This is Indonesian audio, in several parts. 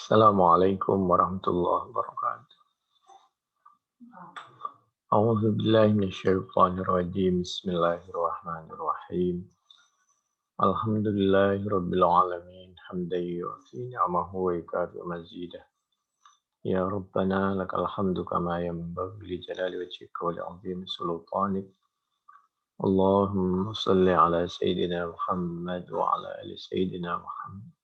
Assalamualaikum warahmatullahi wabarakatuh. A'udzu billahi minasyaitonir rajim. Bismillahirrahmanirrahim. Alhamdulillahirabbil alamin. Hamdan yu'ti ni'amahu wa yukafi mazidah. Ya Rabbana lakal hamdu kama yanbaghi li jalali wajhika wa li'azimi sultanik. Allahumma salli ala sayyidina Muhammad wa ala ali sayyidina Muhammad.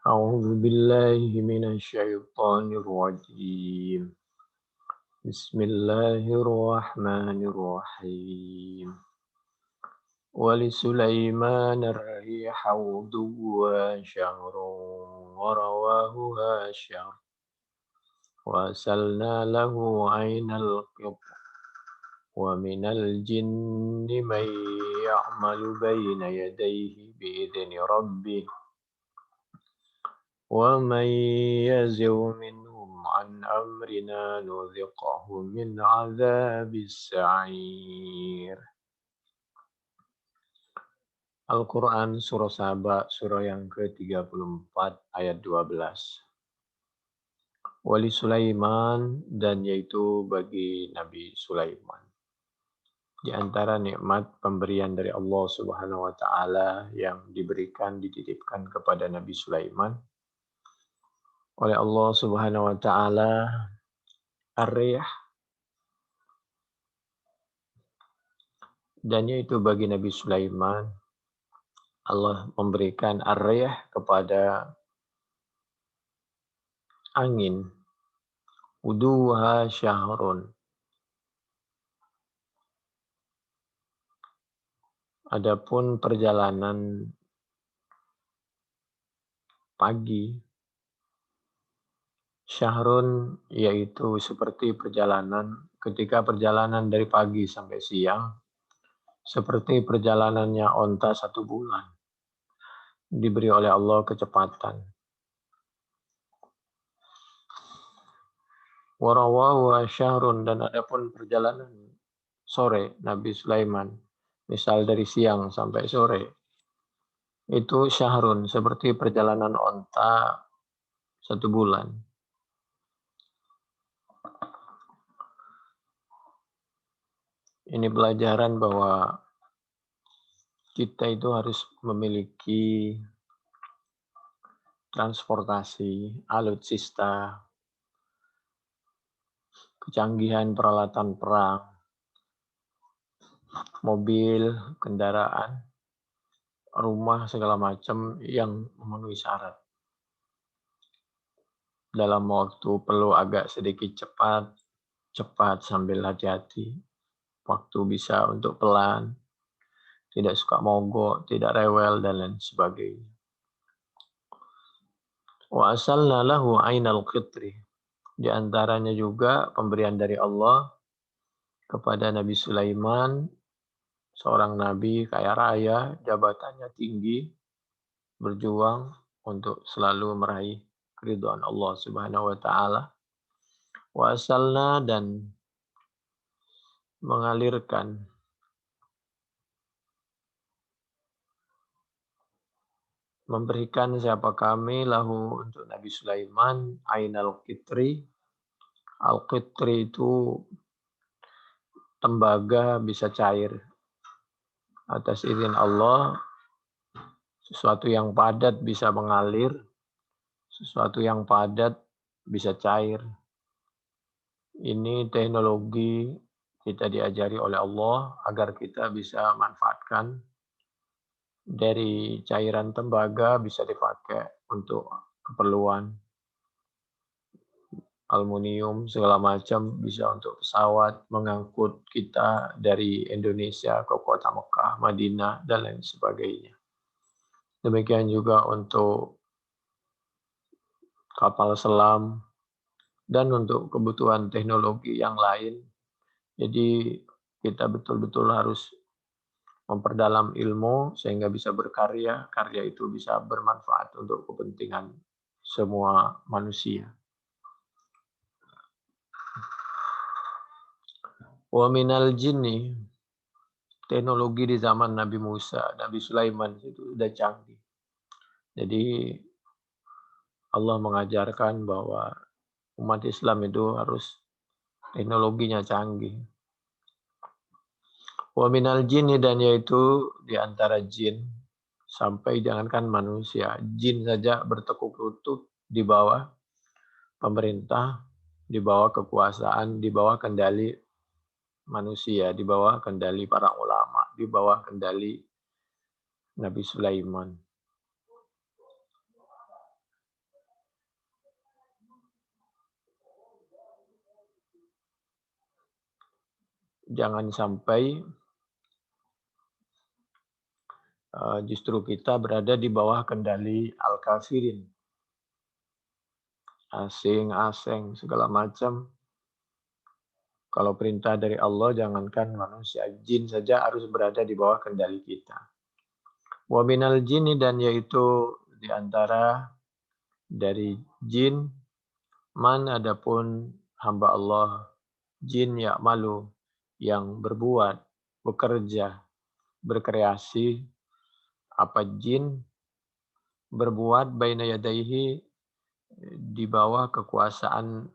أعوذ بالله من الشيطان الرجيم بسم الله الرحمن الرحيم ولسليمان الريح غدوها شهر ورواهها شهر وأسلنا له عين القطر ومن الجن من يعمل بين يديه بإذن ربه ومن يزغ منهم عن أمرنا نذقه من عذاب السعير. Al-Quran Surah Saba, surah yang ke-34 ayat 12. Wali Sulaiman, dan yaitu bagi Nabi Sulaiman. Di antara nikmat pemberian dari Allah Subhanahu wa Ta'ala yang dititipkan kepada Nabi Sulaiman oleh Allah Subhanahu wa Ta'ala, Ar-Riyah, dan yaitu bagi Nabi Sulaiman, Allah memberikan Ar-Riyah kepada angin. Uduha syahrun. Adapun perjalanan pagi, syahrun yaitu seperti ketika perjalanan dari pagi sampai siang, seperti perjalanannya onta 1 bulan. Diberi oleh Allah kecepatan. Warawahu syahrun, dan adapun perjalanan sore Nabi Sulaiman, misal dari siang sampai sore, itu syahrun, seperti perjalanan onta 1 bulan. Ini pelajaran bahwa kita itu harus memiliki transportasi, alutsista, kecanggihan peralatan perang, mobil, kendaraan, rumah, segala macam yang memenuhi syarat. Dalam waktu perlu agak sedikit cepat sambil hati-hati. Waktu bisa untuk pelan, tidak suka mogok, tidak rewel, dan lain sebagainya. Wa asalna lahu ainal qitri. Di antaranya juga pemberian dari Allah kepada Nabi Sulaiman, seorang nabi kaya raya, jabatannya tinggi, berjuang untuk selalu meraih keridhaan Allah Subhanahu wa Ta'ala. Wa asalna, dan mengalirkan memberikan siapa kami lahu untuk Nabi Sulaiman ainal qitri. Al-qitri itu tembaga bisa cair. Atas izin Allah, sesuatu yang padat bisa mengalir, sesuatu yang padat bisa cair. Ini teknologi kita diajari oleh Allah agar kita bisa manfaatkan. Dari cairan tembaga bisa dipakai untuk keperluan aluminium segala macam, bisa untuk pesawat mengangkut kita dari Indonesia ke kota Mekah, Madinah, dan lain sebagainya. Demikian juga untuk kapal selam dan untuk kebutuhan teknologi yang lain. Jadi kita betul-betul harus memperdalam ilmu sehingga bisa berkarya, karya itu bisa bermanfaat untuk kepentingan semua manusia. Wa minal jinni, teknologi di zaman Nabi Musa, Nabi Sulaiman itu sudah canggih. Jadi Allah mengajarkan bahwa umat Islam itu harus teknologinya canggih. Wa minal jinni, dan yaitu di antara jin, sampai jangankan manusia, jin saja bertekuk lutut di bawah pemerintah, di bawah kekuasaan, di bawah kendali manusia, di bawah kendali para ulama, di bawah kendali Nabi Sulaiman. Jangan sampai justru kita berada di bawah kendali al-kafirin, asing, segala macam. Kalau perintah dari Allah, jangankan manusia, jin saja harus berada di bawah kendali kita. Wa minal jinni, dan yaitu di antara dari jin, man adapun hamba Allah, jin ya'malu, yang berbuat, bekerja, berkreasi, apa jin berbuat baina yadaihi, di bawah kekuasaan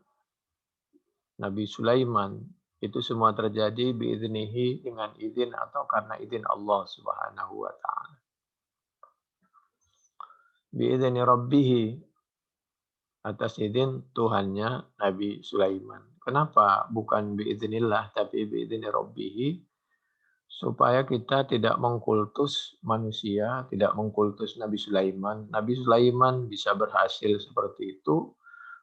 Nabi Sulaiman, itu semua terjadi biiznihi, dengan izin atau karena izin Allah Subhanahu wa taala. Biizni rabbih, atas izin Tuhannya Nabi Sulaiman. Kenapa bukan biiznillah tapi biizni rabbih? Supaya kita tidak mengkultus manusia, tidak mengkultus Nabi Sulaiman. Nabi Sulaiman bisa berhasil seperti itu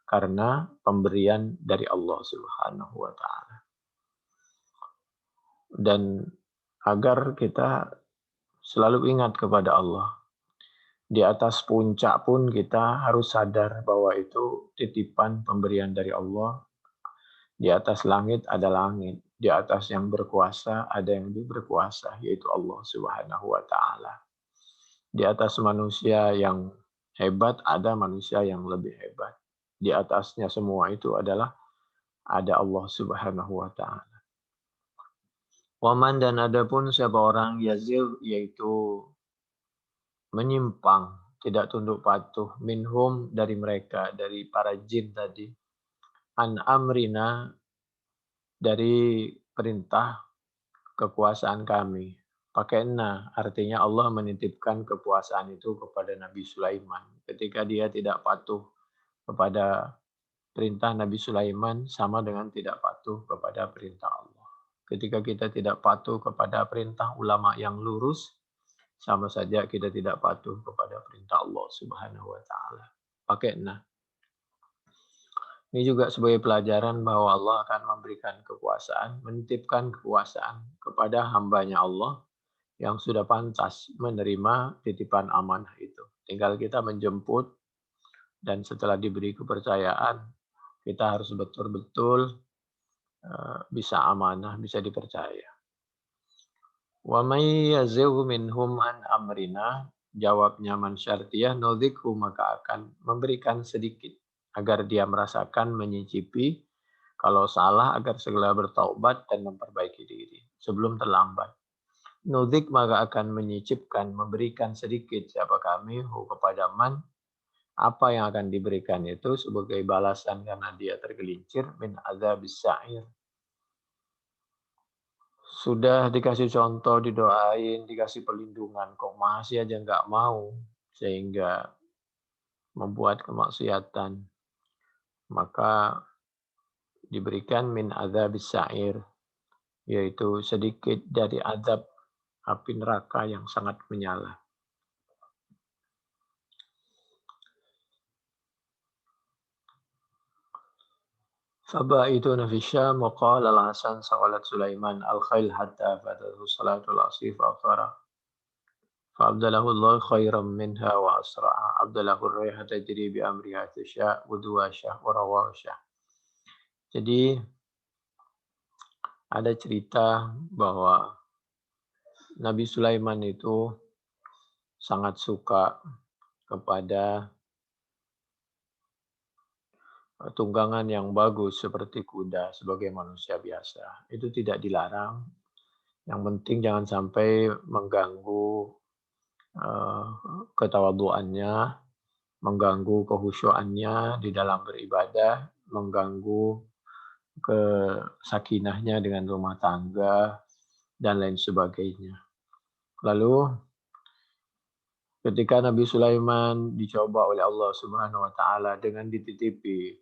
karena pemberian dari Allah Subhanahu wa taala. Dan agar kita selalu ingat kepada Allah. Di atas puncak pun kita harus sadar bahwa itu titipan pemberian dari Allah. Di atas langit ada langit. Di atas yang berkuasa ada yang lebih berkuasa, yaitu Allah Subhanahu wa taala. Di atas manusia yang hebat ada manusia yang lebih hebat. Di atasnya semua itu adalah ada Allah Subhanahu wa taala. Waman, dan adapun siapa orang yazil, yaitu menyimpang, tidak tunduk patuh, minhum, dari mereka, dari para jin tadi, an amrina, dari perintah kekuasaan kami. Pakai na, artinya Allah menitipkan kekuasaan itu kepada Nabi Sulaiman. Ketika dia tidak patuh kepada perintah Nabi Sulaiman, sama dengan tidak patuh kepada perintah Allah. Ketika kita tidak patuh kepada perintah ulama yang lurus, sama saja kita tidak patuh kepada perintah Allah Subhanahu wa taala. Pakai nah. Ini juga sebagai pelajaran bahwa Allah akan memberikan kekuasaan, menitipkan kekuasaan kepada hambanya Allah yang sudah pantas menerima titipan amanah itu. Tinggal kita menjemput, dan setelah diberi kepercayaan, kita harus betul-betul bisa amanah, bisa dipercaya. Wa may yazigh minhum an amrina, jawabnya man syartiyah, nudzikhu, maka akan memberikan sedikit agar dia merasakan, menyicipi kalau salah, agar segera bertaubat dan memperbaiki diri sebelum terlambat. Nudzik, maka akan menyicipkan, memberikan sedikit siapa kami kepada man, apa yang akan diberikan itu sebagai balasan karena dia tergelincir, min adzabis sa'ir. Sudah dikasih contoh, didoain, dikasih perlindungan, kok masih aja nggak mau, sehingga membuat kemaksiatan, maka diberikan min adzabis sa'ir, yaitu sedikit dari azab api neraka yang sangat menyala. فبعثنا في الشام وقال الحسن سألت سليمان الخيل حتى فاتته صلاة العصر فأبصر فأبدله الله خيرا منها وأسرع أبدله الريح تجري بأمرها تشاء ودواشة ورواشة. Jadi ada cerita bahwa Nabi Sulaiman itu sangat suka kepada tunggangan yang bagus seperti kuda sebagai manusia biasa. Itu tidak dilarang. Yang penting jangan sampai mengganggu ketawaduannya, mengganggu kehusyuannya di dalam beribadah, mengganggu kesakinahnya dengan rumah tangga, dan lain sebagainya. Lalu ketika Nabi Sulaiman dicoba oleh Allah Subhanahu wa taala dengan dititipi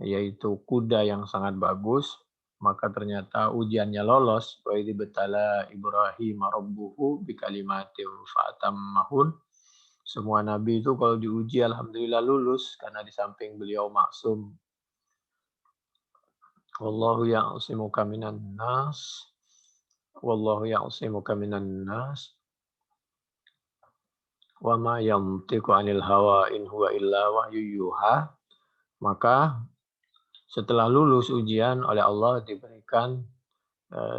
yaitu kuda yang sangat bagus, maka ternyata ujiannya lolos. Wa idz betala Ibrahim rabbuhu bikalimatin fa'atammahun. Semua nabi itu kalau diuji alhamdulillah lulus karena di samping beliau maksum. Wallahu ya'simuka minan nas. Wallahu ya'simuka minan nas. Wa ma yantiqu 'anil hawa in huwa illa wahyu yuha. Maka setelah lulus ujian oleh Allah diberikan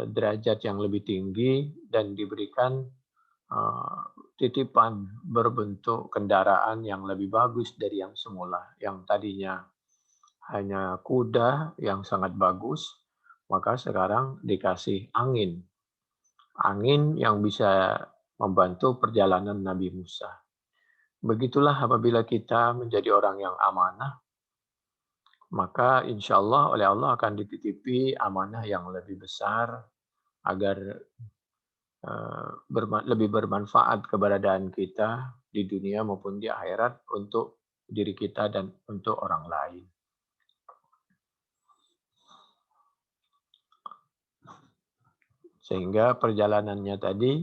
derajat yang lebih tinggi dan diberikan titipan berbentuk kendaraan yang lebih bagus dari yang semula. Yang tadinya hanya kuda yang sangat bagus, maka sekarang dikasih angin. Angin yang bisa membantu perjalanan Nabi Musa. Begitulah apabila kita menjadi orang yang amanah, maka insya Allah oleh Allah akan dititipi amanah yang lebih besar agar lebih bermanfaat keberadaan kita di dunia maupun di akhirat untuk diri kita dan untuk orang lain. Sehingga perjalanannya tadi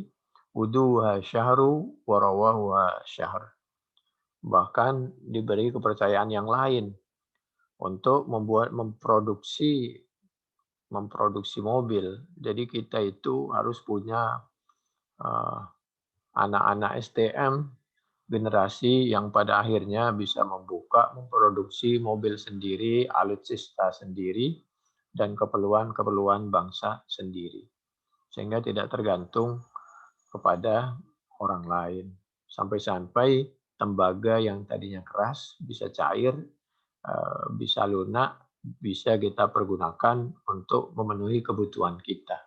wuduha syahru warawahuha syahr. Bahkan diberi kepercayaan yang lain untuk memproduksi mobil. Jadi kita itu harus punya anak-anak STM generasi yang pada akhirnya bisa memproduksi mobil sendiri, alutsista sendiri, dan keperluan bangsa sendiri. Sehingga tidak tergantung kepada orang lain. Sampai-sampai tembaga yang tadinya keras bisa cair, bisa lunak, bisa kita pergunakan untuk memenuhi kebutuhan kita.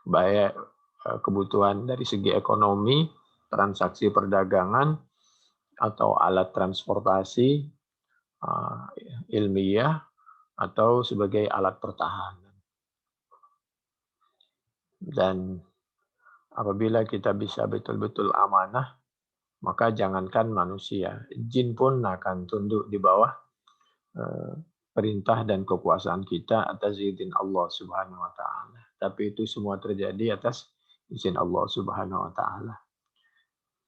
Baik kebutuhan dari segi ekonomi, transaksi perdagangan, atau alat transportasi ilmiah, atau sebagai alat pertahanan. Dan apabila kita bisa betul-betul amanah, maka jangankan manusia, jin pun akan tunduk di bawah perintah dan kekuasaan kita atas izin Allah Subhanahu wa taala. Tapi itu semua terjadi atas izin Allah Subhanahu wa taala.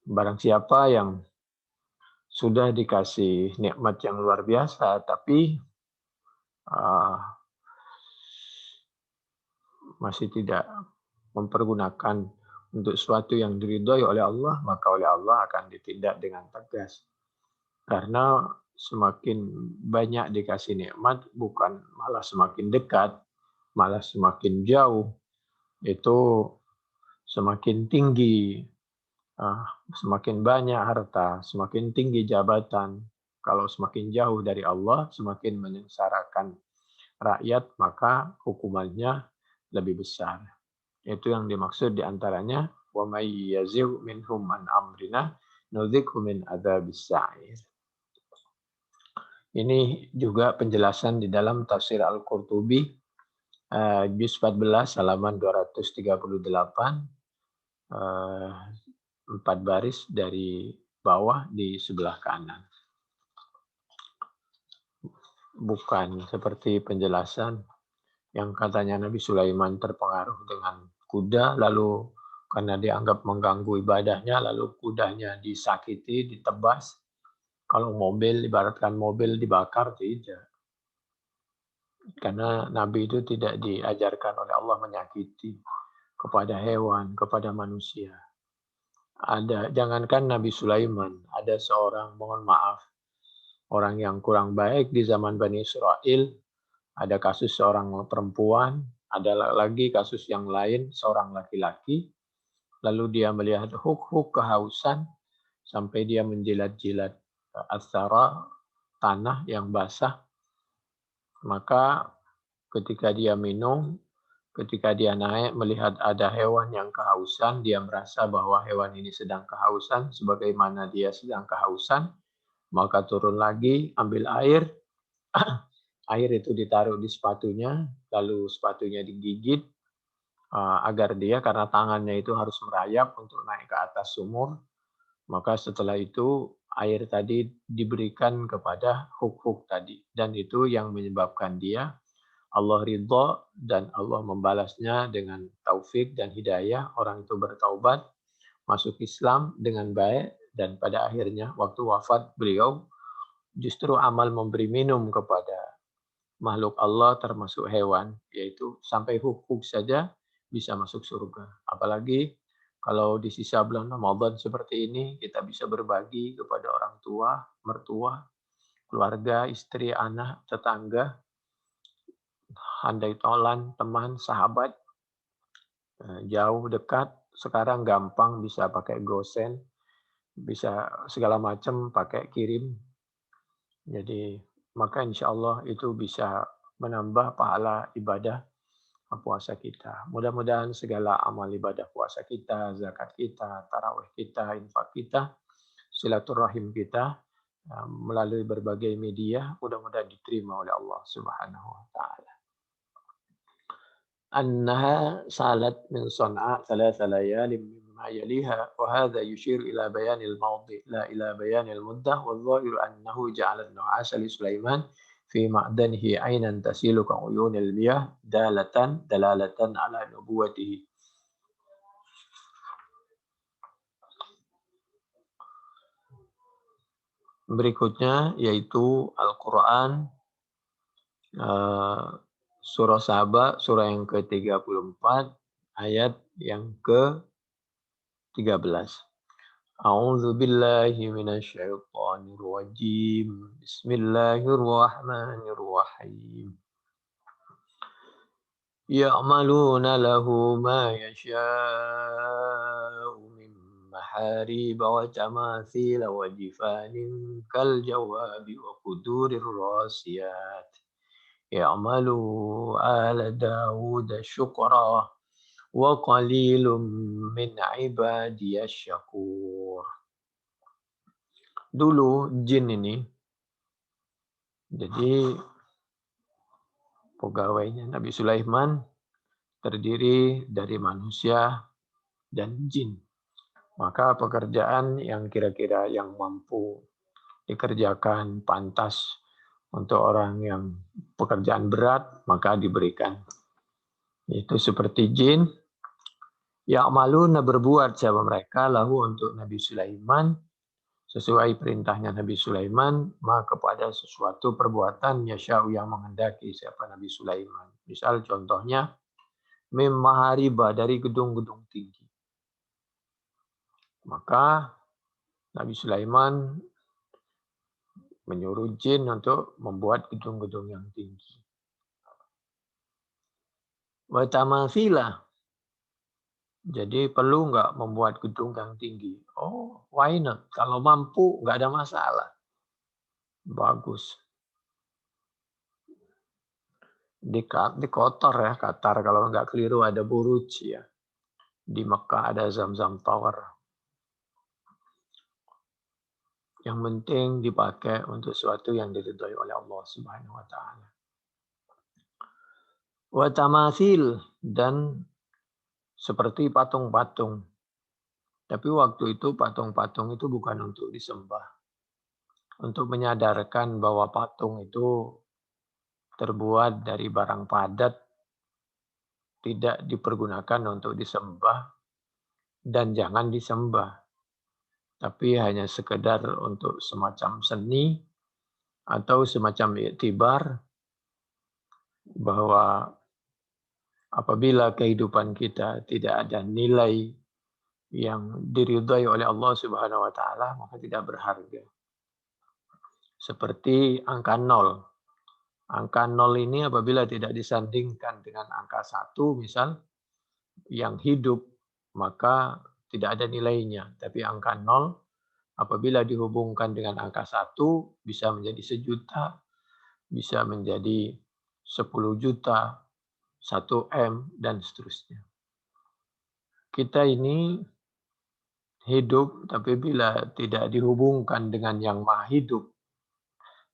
Barang siapa yang sudah dikasih nikmat yang luar biasa tapi masih tidak mempergunakan untuk sesuatu yang diridhoi oleh Allah, maka oleh Allah akan ditindak dengan tegas. Karena semakin banyak dikasih nikmat, bukan malah semakin dekat, malah semakin jauh. Itu semakin tinggi, semakin banyak harta, semakin tinggi jabatan. Kalau semakin jauh dari Allah, semakin menyengsarakan rakyat, maka hukumannya lebih besar. Itu yang dimaksud diantaranya wa may yazigh minhum an amrina nudzighu min adzabis sa'ir. Ini juga penjelasan di dalam tafsir Al-Qurtubi juz 14 halaman 238, 4 baris dari bawah di sebelah kanan. Bukan seperti penjelasan yang katanya Nabi Sulaiman terpengaruh dengan kuda, lalu karena dianggap mengganggu ibadahnya, lalu kudanya disakiti, ditebas. Kalau mobil, ibaratkan mobil dibakar, tidak. Karena Nabi itu tidak diajarkan oleh Allah menyakiti kepada hewan, kepada manusia. Jangankan Nabi Sulaiman, ada seorang, mohon maaf, orang yang kurang baik di zaman Bani Israel. Ada kasus seorang perempuan, ada lagi kasus yang lain, seorang laki-laki. Lalu dia melihat huk-huk kehausan, sampai dia menjilat-jilat atsara, tanah yang basah. Maka ketika dia minum, Ketika dia naik melihat ada hewan yang kehausan, dia merasa bahwa hewan ini sedang kehausan, sebagaimana dia sedang kehausan, maka turun lagi, ambil air, air itu ditaruh di sepatunya, lalu sepatunya digigit, agar dia, karena tangannya itu harus merayap untuk naik ke atas sumur, maka setelah itu air tadi diberikan kepada huk-huk tadi. Dan itu yang menyebabkan dia Allah ridho dan Allah membalasnya dengan taufik dan hidayah. Orang itu bertaubat, masuk Islam dengan baik, dan pada akhirnya waktu wafat beliau justru amal memberi minum kepada makhluk Allah termasuk hewan, yaitu sampai huk-huk saja bisa masuk surga. Apalagi kalau di sisa bulan Ramadan seperti ini, kita bisa berbagi kepada orang tua, mertua, keluarga, istri, anak, tetangga, handai tolan, teman, sahabat, jauh, dekat. Sekarang gampang bisa pakai GoSend, bisa segala macam pakai kirim. Jadi maka insya Allah itu bisa menambah pahala ibadah puasa kita. Mudah-mudahan segala amal ibadah puasa kita, zakat kita, tarawih kita, infak kita, silaturahim kita melalui berbagai media, mudah-mudahan diterima oleh Allah Subhanahu wa taala. أنها سالت من صنعاء 3 ليال مما يليها وهذا يشير إلى بيان الموضع لا إلى بيان المدة والظاهر أنه جعل النعاس لسليمان في معدنه عينا تسيل كعيون المياه دلالة على نبوته. Berikutnya yaitu Al-Quran surah Saba, surah yang ke-34, ayat yang ke-13. A'udzu billahi minasyaitonir rajim. Bismillahirrahmanirrahim. Ya'maluna lahu ma yasha'u min maharib wa tamathil wa jifanin kal jawabi wa qudurir rasiyat. Ya'malu ala Dawud syukra wa qalilum min ibadiyasy syakur. Dulu jin ini, jadi pegawainya Nabi Sulaiman terdiri dari manusia dan jin. Maka pekerjaan yang kira-kira yang mampu dikerjakan pantas untuk orang yang pekerjaan berat, maka diberikan. Itu seperti jin. Ya'maluna berbuat siapa mereka lahu untuk Nabi Sulaiman sesuai perintahnya Nabi Sulaiman, maka kepada sesuatu perbuatan yasya'u yang menghendaki siapa Nabi Sulaiman. Misal contohnya, mim mahariba dari gedung-gedung tinggi. Maka Nabi Sulaiman menyuruh jin untuk membuat gedung-gedung yang tinggi. Wa tamathila. Jadi perlu nggak membuat gedung yang tinggi? Oh, why not? Kalau mampu, nggak ada masalah. Bagus. Di Qatar ya, Qatar kalau nggak keliru ada Buruj ya. Di Mekah ada Zamzam Tower. Yang penting dipakai untuk sesuatu yang diridhai oleh Allah Subhanahu wa taala. Wa tamathil, dan seperti patung-patung. Tapi waktu itu patung-patung itu bukan untuk disembah. Untuk menyadarkan bahwa patung itu terbuat dari barang padat, tidak dipergunakan untuk disembah, dan jangan disembah. Tapi hanya sekedar untuk semacam seni atau semacam iktibar bahwa apabila kehidupan kita tidak ada nilai yang diridhai oleh Allah Subhanahu wa taala, maka tidak berharga. Seperti angka 0. Angka 0 ini apabila tidak disandingkan dengan angka 1 misal yang hidup, maka tidak ada nilainya. Tapi angka 0 apabila dihubungkan dengan angka 1 bisa menjadi 1 juta, bisa menjadi 10 juta, 1M, dan seterusnya. Kita ini hidup, tapi bila tidak dihubungkan dengan yang Maha Hidup,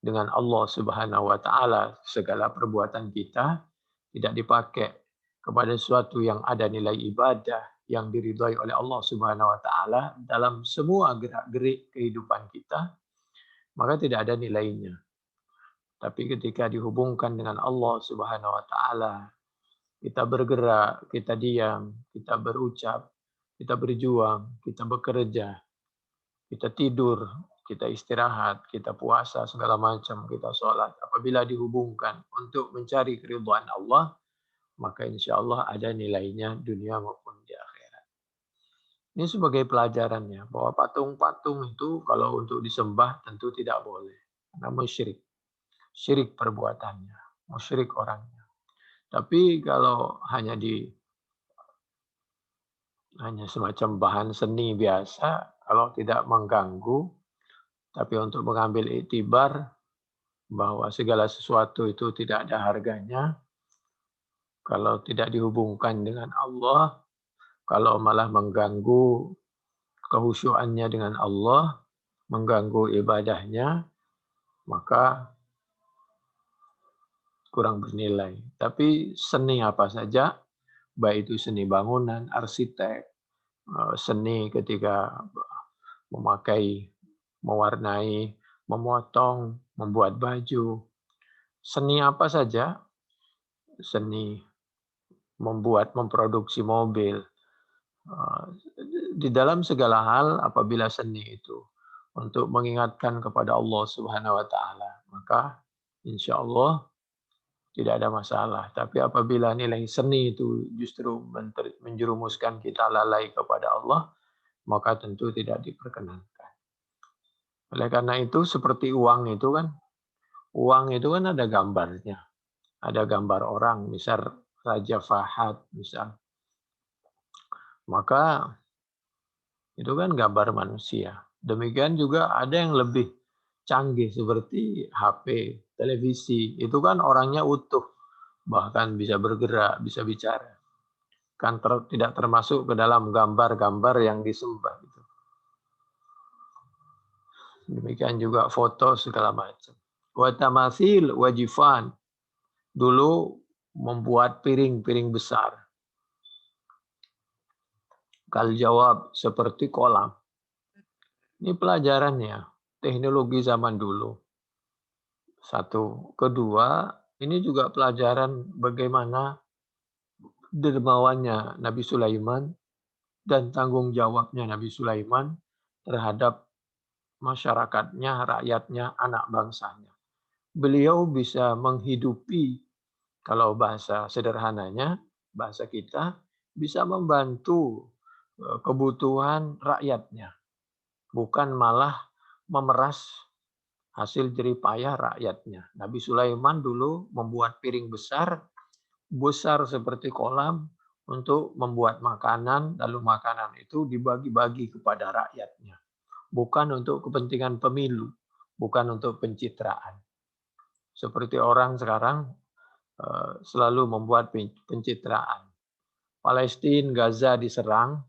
dengan Allah Subhanahu wa taala, segala perbuatan kita tidak dipakai kepada sesuatu yang ada nilai ibadah yang diridhai oleh Allah Subhanahu wa taala dalam semua gerak-gerik kehidupan kita, maka tidak ada nilainya. Tapi ketika dihubungkan dengan Allah Subhanahu wa taala, kita bergerak, kita diam, kita berucap, kita berjuang, kita bekerja, kita tidur, kita istirahat, kita puasa, segala macam, kita sholat. Apabila dihubungkan untuk mencari keridhaan Allah, maka insya Allah ada nilainya dunia maupun di akhirat. Ini sebagai pelajarannya, bahwa patung-patung itu kalau untuk disembah tentu tidak boleh. Karena musyrik. Syirik perbuatannya, musyrik orangnya. Tapi kalau hanya semacam bahan seni biasa, kalau tidak mengganggu, tapi untuk mengambil iktibar bahwa segala sesuatu itu tidak ada harganya, kalau tidak dihubungkan dengan Allah, kalau malah mengganggu kehusyuannya dengan Allah, mengganggu ibadahnya, maka kurang bernilai. Tapi seni apa saja, baik itu seni bangunan, arsitek, seni ketika memakai, mewarnai, memotong, membuat baju, seni apa saja, seni membuat, memproduksi mobil, di dalam segala hal apabila seni itu untuk mengingatkan kepada Allah Subhanahu wa taala, maka insya Allah tidak ada masalah. Tapi apabila nilai seni itu justru menjerumuskan kita lalai kepada Allah, maka tentu tidak diperkenankan. Oleh karena itu seperti uang itu kan ada gambarnya. Ada gambar orang, misal Raja Fahad, misal. Maka itu kan gambar manusia. Demikian juga ada yang lebih canggih seperti HP, televisi. Itu kan orangnya utuh. Bahkan bisa bergerak, bisa bicara. Kan tidak termasuk ke dalam gambar-gambar yang disembah. Gitu. Demikian juga foto segala macam. Watamasil wajifan. Dulu membuat piring-piring besar. Kal jawab seperti kolam. Ini pelajarannya. Teknologi zaman dulu. Satu. Kedua, ini juga pelajaran bagaimana dermawannya Nabi Sulaiman dan tanggung jawabnya Nabi Sulaiman terhadap masyarakatnya, rakyatnya, anak bangsanya. Beliau bisa menghidupi, kalau bahasa sederhananya, bahasa kita, bisa membantu kebutuhan rakyatnya. Bukan malah memeras hasil jeripayah rakyatnya. Nabi Sulaiman dulu membuat piring besar seperti kolam untuk membuat makanan, lalu makanan itu dibagi-bagi kepada rakyatnya. Bukan untuk kepentingan pemilu, bukan untuk pencitraan. Seperti orang sekarang selalu membuat pencitraan. Palestina, Gaza diserang,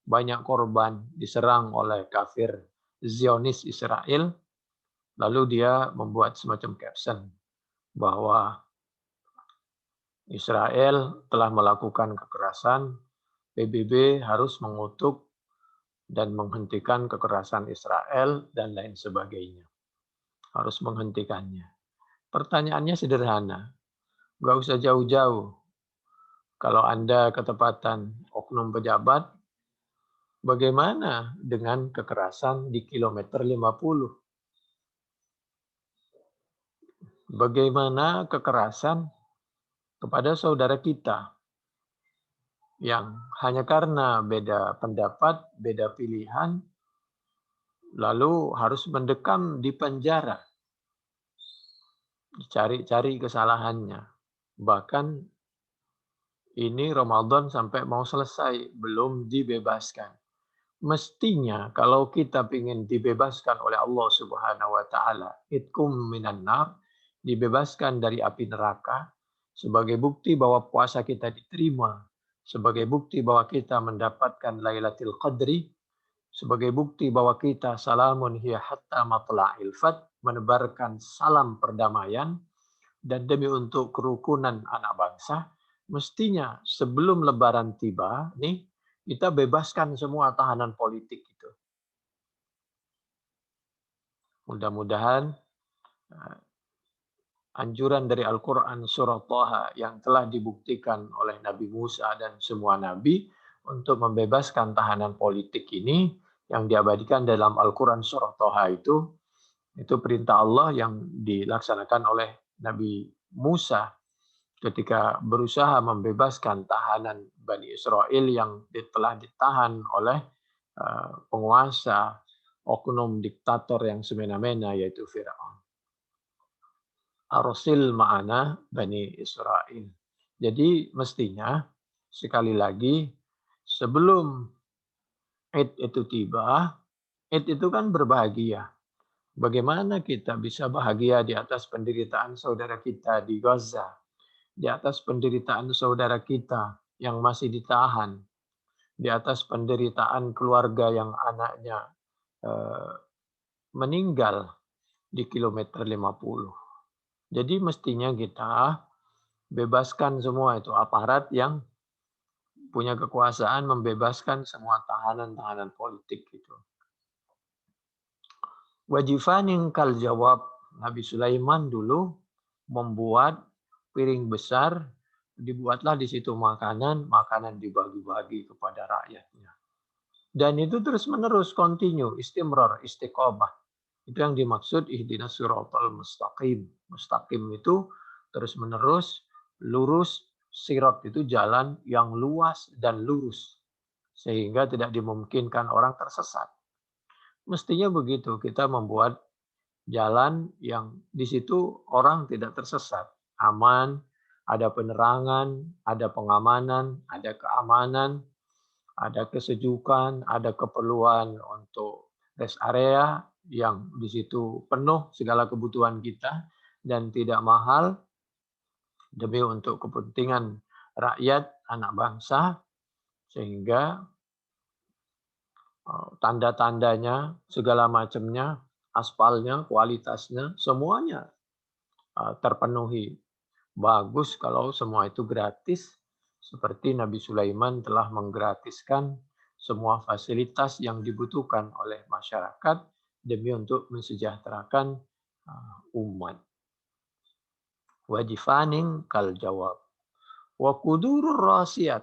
banyak korban diserang oleh kafir Zionis Israel, lalu dia membuat semacam caption bahwa Israel telah melakukan kekerasan, PBB harus mengutuk dan menghentikan kekerasan Israel dan lain sebagainya. Harus menghentikannya. Pertanyaannya sederhana, nggak usah jauh-jauh. Kalau Anda ketepatan oknum pejabat, bagaimana dengan kekerasan di kilometer 50? Bagaimana kekerasan kepada saudara kita yang hanya karena beda pendapat, beda pilihan, lalu harus mendekam di penjara, cari-cari kesalahannya. Bahkan ini Ramadan sampai mau selesai, belum dibebaskan. Mestinya kalau kita ingin dibebaskan oleh Allah Subhanahu wa taala, itkum minan nar, dibebaskan dari api neraka, sebagai bukti bahwa puasa kita diterima, sebagai bukti bahwa kita mendapatkan Lailatul Qadri, sebagai bukti bahwa kita salamun hiya hatta matla'il fat, menebarkan salam perdamaian, dan demi untuk kerukunan anak bangsa, mestinya sebelum Lebaran tiba, nih kita bebaskan semua tahanan politik itu. Mudah-mudahan anjuran dari Al-Quran surah Thaha yang telah dibuktikan oleh Nabi Musa dan semua Nabi untuk membebaskan tahanan politik ini yang diabadikan dalam Al-Quran surah Thaha itu perintah Allah yang dilaksanakan oleh Nabi Musa ketika berusaha membebaskan tahanan Bani Israel yang telah ditahan oleh penguasa oknum diktator yang semena-mena yaitu Firaun. Arsil ma'ana Bani Israel. Jadi mestinya sekali lagi sebelum Id itu tiba, Id itu kan berbahagia. Bagaimana kita bisa bahagia di atas penderitaan saudara kita di Gaza, di atas penderitaan saudara kita yang masih ditahan, di atas penderitaan keluarga yang anaknya meninggal di kilometer 50. Jadi mestinya kita bebaskan semua itu aparat yang punya kekuasaan membebaskan semua tahanan-tahanan politik itu. Wajifanin kal jawab, Nabi Sulaiman dulu membuat piring besar, dibuatlah di situ makanan dibagi-bagi kepada rakyatnya. Dan itu terus-menerus continue, istimrar, istiqomah. Itu yang dimaksud ihdinas siratal mustaqim. Mustaqim itu terus-menerus, lurus, sirat itu jalan yang luas dan lurus. Sehingga tidak dimungkinkan orang tersesat. Mestinya begitu, kita membuat jalan yang di situ orang tidak tersesat. Aman, ada penerangan, ada pengamanan, ada keamanan, ada kesejukan, ada keperluan untuk rest area yang di situ penuh segala kebutuhan kita dan tidak mahal demi untuk kepentingan rakyat, anak bangsa, sehingga tanda-tandanya, segala macamnya, aspalnya, kualitasnya, semuanya terpenuhi. Bagus kalau semua itu gratis, seperti Nabi Sulaiman telah menggratiskan semua fasilitas yang dibutuhkan oleh masyarakat demi untuk mensejahterakan umat. Wajifanin kal jawab. Wa kudurur rasiyat.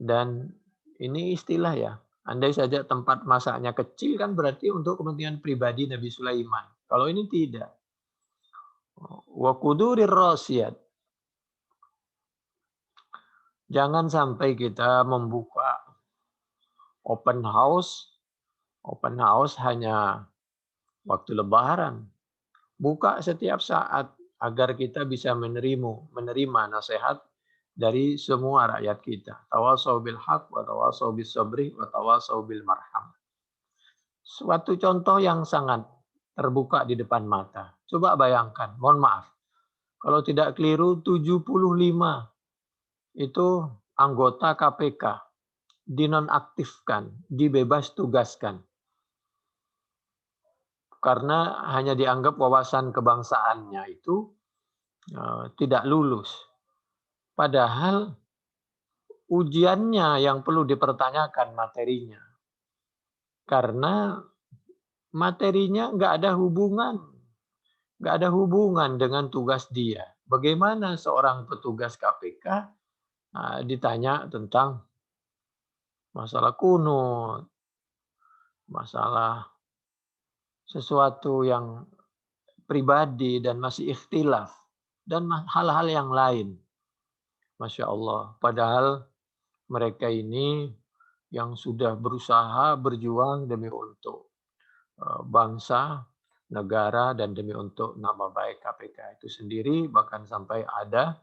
Dan ini istilah ya. Andai saja tempat masaknya kecil kan berarti untuk kepentingan pribadi Nabi Sulaiman. Kalau ini tidak. Wa kudurir rasiyat. Jangan sampai kita membuka open house hanya waktu Lebaran. Buka setiap saat agar kita bisa menerima nasihat dari semua rakyat kita. Tawasau bil haq wa tawasau bis sabri wa tawasau bil marham. Suatu contoh yang sangat terbuka di depan mata. Coba bayangkan, mohon maaf. Kalau tidak keliru 75 itu anggota KPK dinonaktifkan, dibebas tugaskan. Karena hanya dianggap wawasan kebangsaannya itu tidak lulus. Padahal ujiannya yang perlu dipertanyakan materinya. Karena materinya nggak ada hubungan dengan tugas dia. Bagaimana seorang petugas KPK ditanya tentang masalah kunut, masalah sesuatu yang pribadi dan masih ikhtilaf, dan hal-hal yang lain. Masya Allah. Padahal mereka ini yang sudah berusaha berjuang demi untuk bangsa, negara, dan demi untuk nama baik KPK itu sendiri, bahkan sampai ada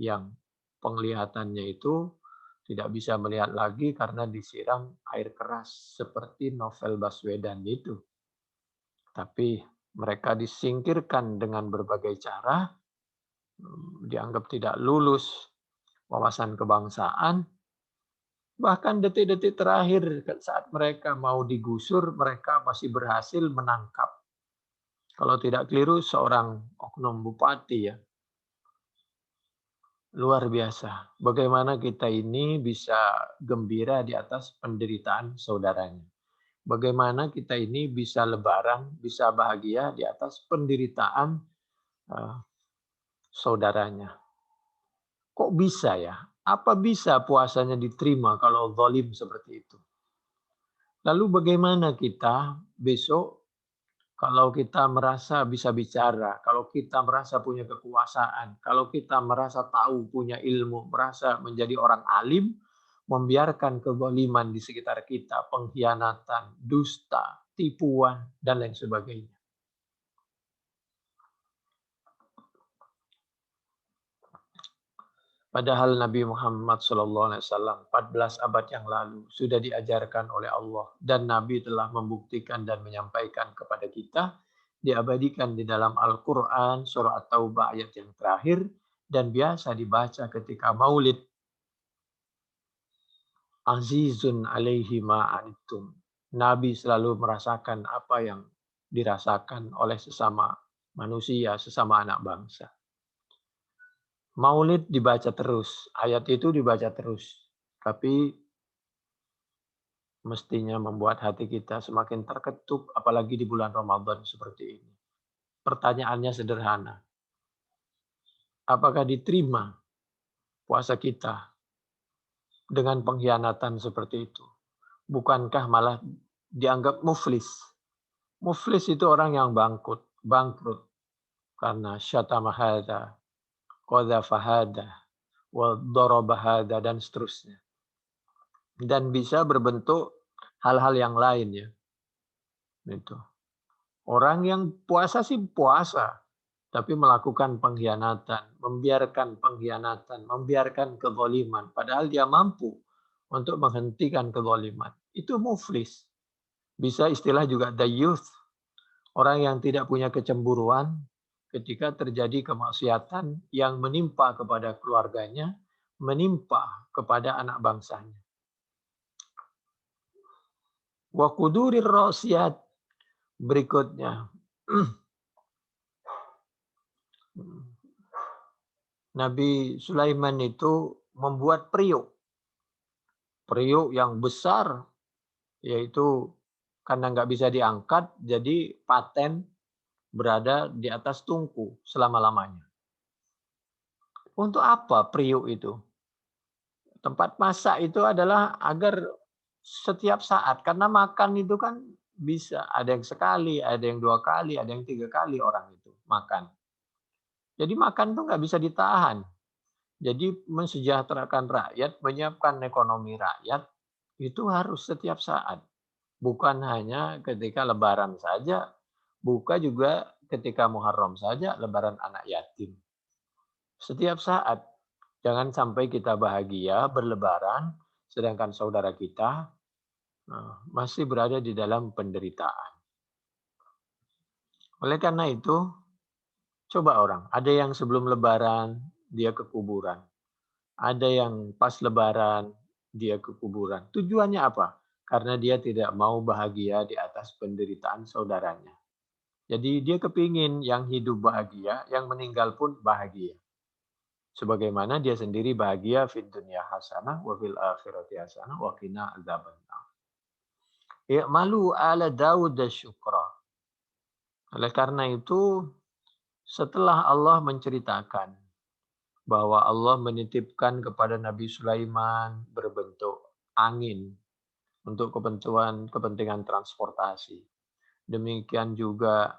yang penglihatannya itu tidak bisa melihat lagi karena disiram air keras seperti novel Baswedan itu. Tapi mereka disingkirkan dengan berbagai cara dianggap tidak lulus wawasan kebangsaan, bahkan detik-detik terakhir saat mereka mau digusur, mereka masih berhasil menangkap, kalau tidak keliru, seorang oknum bupati ya. Luar biasa. Bagaimana kita ini bisa gembira di atas penderitaan saudaranya. Bagaimana kita ini bisa lebaran, bisa bahagia di atas penderitaan eh, saudaranya. Kok bisa ya? Apa bisa puasanya diterima kalau zalim seperti itu? Lalu bagaimana kita besok kalau kita merasa bisa bicara, kalau kita merasa punya kekuasaan, kalau kita merasa tahu punya ilmu, merasa menjadi orang alim, membiarkan kezaliman di sekitar kita, pengkhianatan, dusta, tipuan, dan lain sebagainya. Padahal Nabi Muhammad SAW 14 abad yang lalu sudah diajarkan oleh Allah dan Nabi telah membuktikan dan menyampaikan kepada kita, diabadikan di dalam Al-Quran surah At-Taubah ayat yang terakhir dan biasa dibaca ketika maulid. Azizun alaihi ma'anittum. Nabi selalu merasakan apa yang dirasakan oleh sesama manusia, sesama anak bangsa. Maulid dibaca terus, ayat itu dibaca terus. Tapi mestinya membuat hati kita semakin terketuk, apalagi di bulan Ramadan seperti ini. Pertanyaannya sederhana. Apakah diterima puasa kita dengan pengkhianatan seperti itu? Bukankah malah dianggap muflis? Muflis itu orang yang bangkrut karena syatama hadza, qadzafa hadza, wa daraba hadza, dan seterusnya. Dan bisa berbentuk hal-hal yang lain ya. Itu. Orang yang puasa sih puasa, tapi melakukan pengkhianatan, membiarkan kezaliman, padahal dia mampu untuk menghentikan kezaliman. Itu muflis. Bisa istilah juga dayyuth, orang yang tidak punya kecemburuan ketika terjadi kemaksiatan yang menimpa kepada keluarganya, menimpa kepada anak bangsanya. Wa qudurir rasiyat, berikutnya. Nabi Sulaiman itu membuat periuk. Periuk yang besar, yaitu karena nggak bisa diangkat, jadi paten berada di atas tungku selama-lamanya. Untuk apa periuk itu? Tempat masak itu adalah agar setiap saat, karena makan itu kan bisa ada yang sekali, ada yang 2 kali, ada yang 3 kali orang itu makan. Jadi makan tuh nggak bisa ditahan. Jadi mensejahterakan rakyat, menyiapkan ekonomi rakyat, itu harus setiap saat. Bukan hanya ketika lebaran saja, bukan juga ketika Muharram saja, lebaran anak yatim. Setiap saat. Jangan sampai kita bahagia berlebaran, sedangkan saudara kita masih berada di dalam penderitaan. Oleh karena itu, coba orang, ada yang sebelum lebaran, dia ke kuburan. Ada yang pas lebaran, dia ke kuburan. Tujuannya apa? Karena dia tidak mau bahagia di atas penderitaan saudaranya. Jadi dia kepingin yang hidup bahagia, yang meninggal pun bahagia. Sebagaimana dia sendiri bahagia fid dunya hasanah wa fil akhirati hasanah wa qina adzabannar. I'malu ala Daud syukra. Oleh karena itu, setelah Allah menceritakan bahwa Allah menitipkan kepada Nabi Sulaiman berbentuk angin untuk kepentingan transportasi. Demikian juga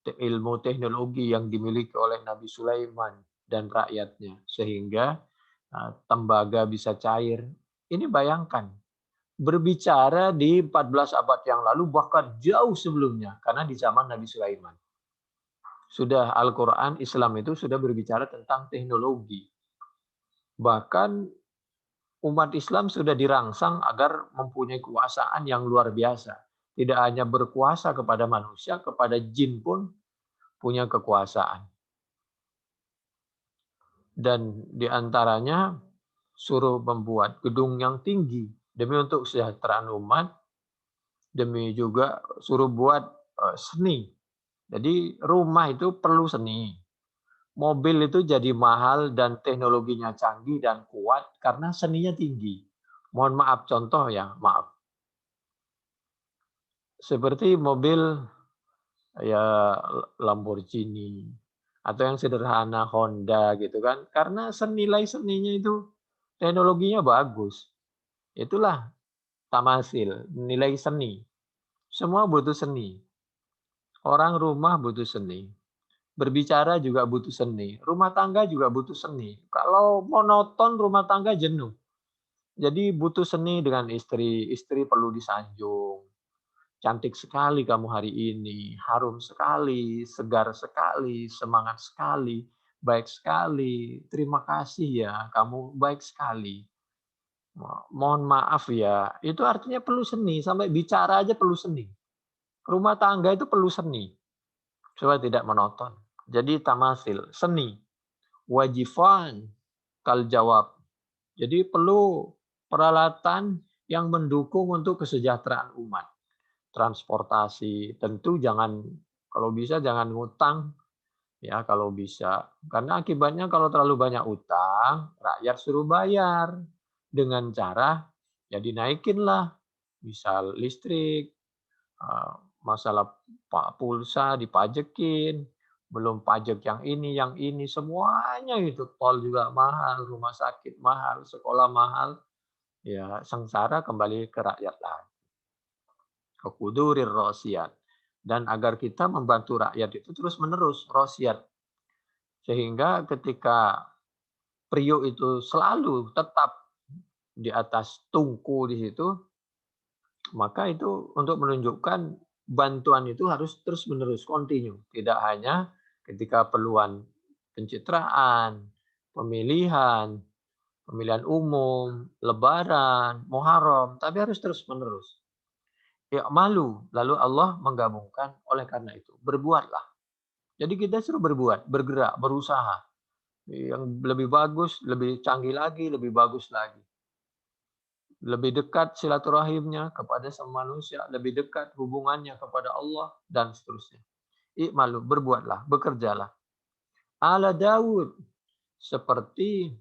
ilmu teknologi yang dimiliki oleh Nabi Sulaiman dan rakyatnya, sehingga tembaga bisa cair. Ini bayangkan, berbicara di 14 abad yang lalu, bahkan jauh sebelumnya, karena di zaman Nabi Sulaiman. Sudah Al-Quran, Islam itu sudah berbicara tentang teknologi. Bahkan umat Islam sudah dirangsang agar mempunyai kekuasaan yang luar biasa. Tidak hanya berkuasa kepada manusia, kepada jin pun punya kekuasaan. Dan di antaranya suruh membuat gedung yang tinggi demi untuk kesejahteraan umat, demi juga suruh buat, seni. Jadi rumah itu perlu seni. Mobil itu jadi mahal dan teknologinya canggih dan kuat karena seninya tinggi. Mohon maaf contoh ya, maaf. Seperti mobil ya Lamborghini atau yang sederhana Honda gitu kan, karena nilai seninya itu teknologinya bagus. Itulah tamasil, nilai seni. Semua butuh seni. Orang rumah butuh seni. Berbicara juga butuh seni. Rumah tangga juga butuh seni. Kalau monoton rumah tangga jenuh. Jadi butuh seni dengan istri. Istri perlu disanjung. Cantik sekali kamu hari ini, harum sekali, segar sekali, semangat sekali, baik sekali. Terima kasih ya, kamu baik sekali. Mohon maaf ya, itu artinya perlu seni, sampai bicara aja perlu seni. Rumah tangga itu perlu seni, supaya tidak monoton. Jadi tamasil, seni, wajifan, kal jawab. Jadi perlu peralatan yang mendukung untuk kesejahteraan umat. Transportasi, tentu jangan kalau bisa jangan ngutang ya kalau bisa. Karena akibatnya kalau terlalu banyak utang, rakyat suruh bayar dengan cara ya dinaikinlah misal listrik, masalah pulsa dipajekin, belum pajak yang ini, semuanya itu tol juga mahal, rumah sakit mahal, sekolah mahal, ya sengsara kembali ke rakyat lagi. Kudurir rosiyat. Dan agar kita membantu rakyat itu terus-menerus rosiyat. Sehingga ketika Priok itu selalu tetap di atas tungku di situ, maka itu untuk menunjukkan bantuan itu harus terus-menerus, continue. Tidak hanya ketika perluan pencitraan, pemilihan, pemilihan umum, lebaran, Muharram, tapi harus terus-menerus. Ya malu, lalu Allah menggabungkan oleh karena itu, berbuatlah. Jadi kita suruh berbuat, bergerak, berusaha. Yang lebih bagus, lebih canggih lagi, lebih bagus lagi. Lebih dekat silaturahimnya kepada sama manusia, lebih dekat hubungannya kepada Allah, dan seterusnya. Malu, berbuatlah, bekerjalah. Ala Daud, seperti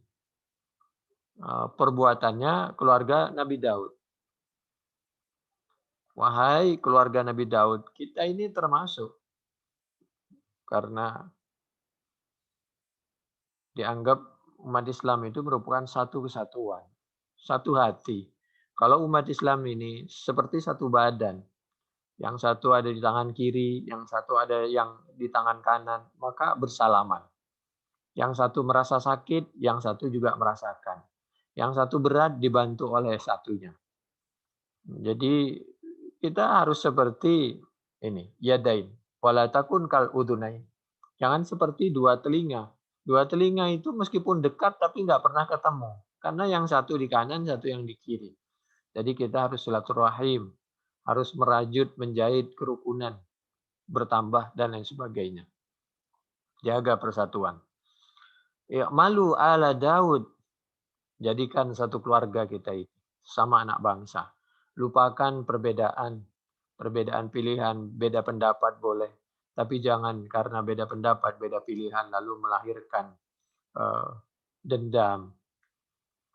perbuatannya keluarga Nabi Daud. Wahai keluarga Nabi Daud, kita ini termasuk karena dianggap umat Islam itu merupakan satu kesatuan, satu hati. Kalau umat Islam ini seperti satu badan, yang satu ada di tangan kiri, yang satu ada yang di tangan kanan, maka bersalaman. Yang satu merasa sakit, yang satu juga merasakan. Yang satu berat dibantu oleh satunya. Jadi kita harus seperti ini, yadain, wala takun kal udunain. Jangan seperti dua telinga. Dua telinga itu meskipun dekat tapi nggak pernah ketemu. Karena yang satu di kanan, satu yang di kiri. Jadi kita harus silaturahim, harus merajut, menjahit kerukunan, bertambah dan lain sebagainya. Jaga persatuan. Ya, malu ala Daud. Jadikan satu keluarga kita ini sama anak bangsa. Lupakan perbedaan, perbedaan pilihan, beda pendapat boleh, tapi jangan karena beda pendapat, beda pilihan lalu melahirkan dendam,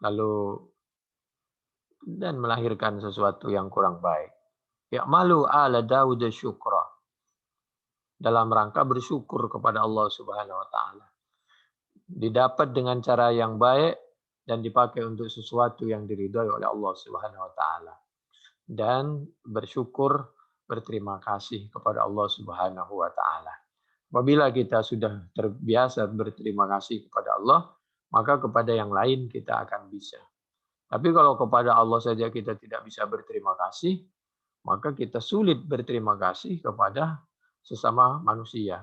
lalu dan melahirkan sesuatu yang kurang baik. Ya malu ala Daud syukra. Dalam rangka bersyukur kepada Allah Subhanahu wa taala. Didapat dengan cara yang baik dan dipakai untuk sesuatu yang diridhai oleh Allah Subhanahu wa taala. Dan bersyukur, berterima kasih kepada Allah Subhanahu wa taala. Apabila kita sudah terbiasa berterima kasih kepada Allah, maka kepada yang lain kita akan bisa. Tapi kalau kepada Allah saja kita tidak bisa berterima kasih, maka kita sulit berterima kasih kepada sesama manusia,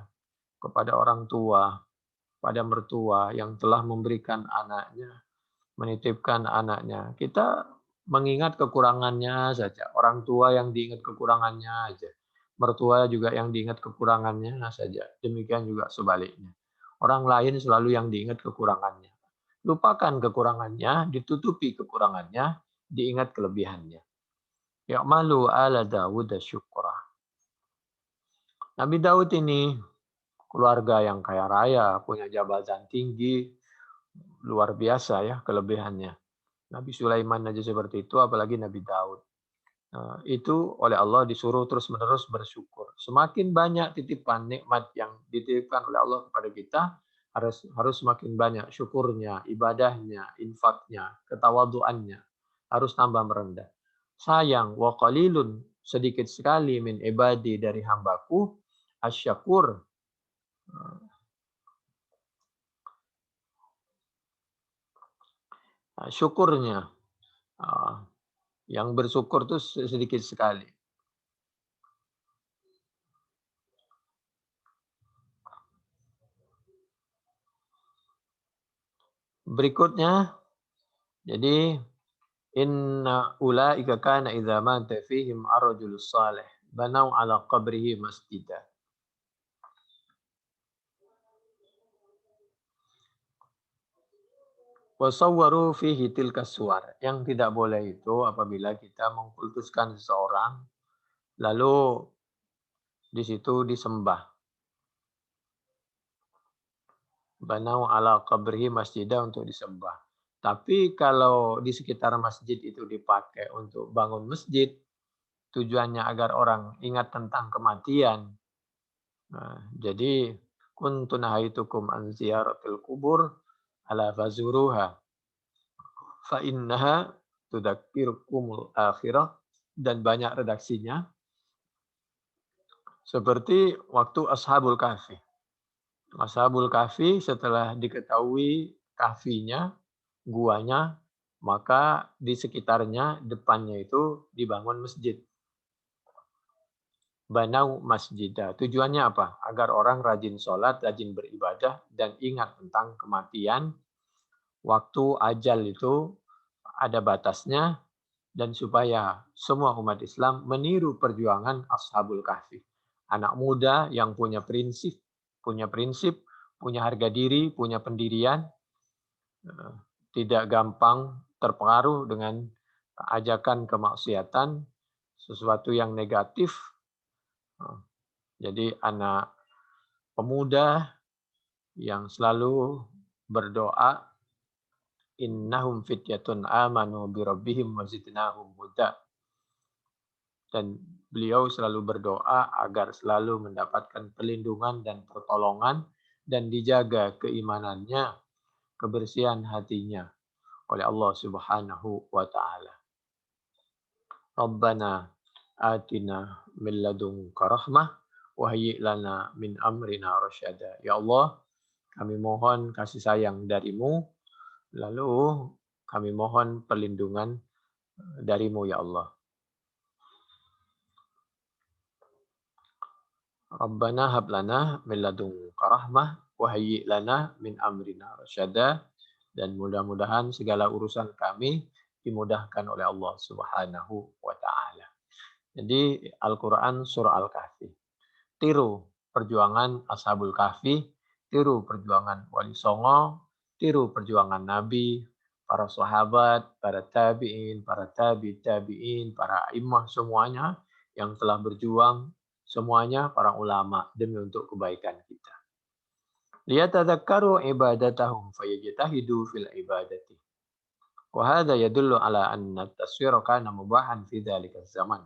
kepada orang tua, pada mertua yang telah memberikan anaknya, menitipkan anaknya. Kita mengingat kekurangannya saja. Orang tua yang diingat kekurangannya saja. Mertua juga yang diingat kekurangannya saja. Demikian juga sebaliknya. Orang lain selalu yang diingat kekurangannya. Lupakan kekurangannya, ditutupi kekurangannya, diingat kelebihannya. Ya'malu ala Dawud syukra. Nabi Daud ini keluarga yang kaya raya, punya jabatan tinggi, luar biasa ya kelebihannya. Nabi Sulaiman aja seperti itu, apalagi Nabi Daud. Itu oleh Allah disuruh terus-menerus bersyukur. Semakin banyak titipan nikmat yang dititipkan oleh Allah kepada kita, harus semakin banyak syukurnya, ibadahnya, infaknya, ketawaduannya. Harus tambah merendah. Sayang, wa qalilun, sedikit sekali min ibadi dari hambaku, asyakur, syukurnya. Yang bersyukur itu sedikit sekali. Berikutnya, jadi inna ulaika kana idza mata fihim ar-rajulus salih banau ala qabrihi masjida. Wa sawwaru fihi tilka suwar. Yang tidak boleh itu apabila kita mengkultuskan seseorang lalu di situ disembah. Banau ala qabrihi masjida untuk disembah. Tapi kalau di sekitar masjid itu dipakai untuk bangun masjid, tujuannya agar orang ingat tentang kematian. Nah, jadi kuntu nahaitukum an ziyaratil kubur ala fazuruha fa innaha tudzakirukumul akhirah, dan banyak redaksinya seperti waktu Ashabul Kahfi. Ashabul Kahfi setelah diketahui kahfinya, guanya, maka di sekitarnya, depannya itu dibangun masjid. Banau masjidah. Tujuannya apa? Agar orang rajin sholat, rajin beribadah, dan ingat tentang kematian. Waktu ajal itu ada batasnya, dan supaya semua umat Islam meniru perjuangan Ashabul Kahfi. Anak muda yang punya prinsip, punya harga diri, punya pendirian, tidak gampang terpengaruh dengan ajakan kemaksiatan, sesuatu yang negatif. Jadi anak pemuda yang selalu berdoa, innahum fityatun amanu birabbihim wazidnahum huda. Dan beliau selalu berdoa agar selalu mendapatkan perlindungan dan pertolongan dan dijaga keimanannya, kebersihan hatinya oleh Allah Subhanahu wa taala. Rabbana atina min ladunka rahmah wa hayyi' lana min amrina rasyada. Ya Allah, kami mohon kasih sayang darimu, lalu kami mohon perlindungan darimu ya Allah. Rabbana hab lana min ladunka rahmah wa hayyi' lana min amrina rasyada. Dan mudah-mudahan segala urusan kami dimudahkan oleh Allah Subhanahu wa taala. Jadi Al-Qur'an surah Al-Kahfi. Tiru perjuangan Ashabul Kahfi, tiru perjuangan Wali Songo, tiru perjuangan Nabi, para sahabat, para tabi'in, para tabi'in, para imam semuanya yang telah berjuang, semuanya para ulama demi untuk kebaikan kita. Liyatadzakkaru ibadatahum fayajtahidu fil ibadati. Wa hadza yadullu ala anna at-taswira kana mubahan fi dzalika zaman.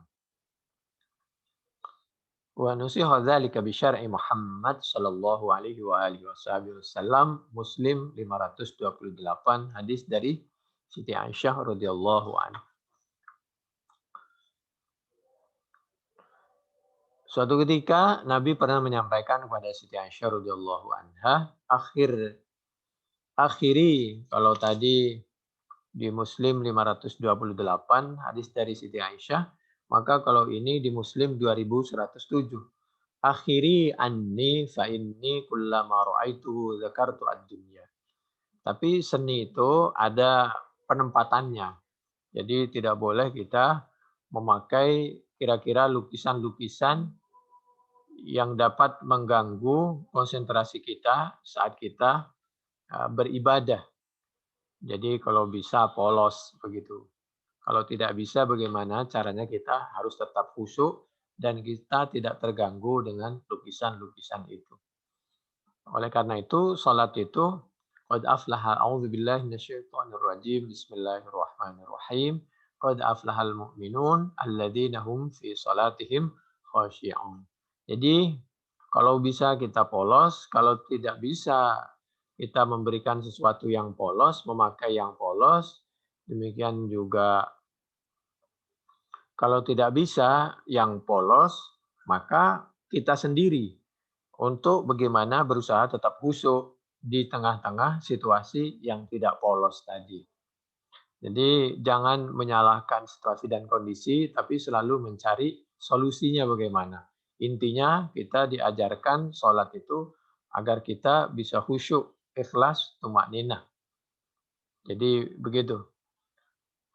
Wa nusiha dzalika bi syar'i Muhammad sallallahu alaihi wa alihi wasallam. Muslim 528, hadis dari Siti Aisyah radhiyallahu anha. Suatu ketika Nabi pernah menyampaikan kepada Siti Aisyah radhiyallahu anha, akhiri, kalau tadi di Muslim 528 hadis dari Siti Aisyah, maka kalau ini di Muslim 2107. Akhiri anni fa inni kullama ra'aituhu dzakartu ad-dunya. Tapi seni itu ada penempatannya. Jadi tidak boleh kita memakai kira-kira lukisan-lukisan yang dapat mengganggu konsentrasi kita saat kita beribadah. Jadi kalau bisa polos begitu. Kalau tidak bisa bagaimana caranya kita harus tetap khusyuk dan kita tidak terganggu dengan lukisan-lukisan itu. Oleh karena itu salat itu qad aflaha a'udzubillahi minasyaitonirrajim bismillahirrahmanirrahim qad aflahal mu'minun alladzina hum fi salatihim khashi'un. Jadi kalau bisa kita polos, kalau tidak bisa kita memberikan sesuatu yang polos, memakai yang polos, demikian juga kalau tidak bisa yang polos, maka kita sendiri untuk bagaimana berusaha tetap khusyuk di tengah-tengah situasi yang tidak polos tadi. Jadi jangan menyalahkan situasi dan kondisi, tapi selalu mencari solusinya bagaimana. Intinya kita diajarkan sholat itu agar kita bisa khusyuk, ikhlas, tumakninah. Jadi begitu.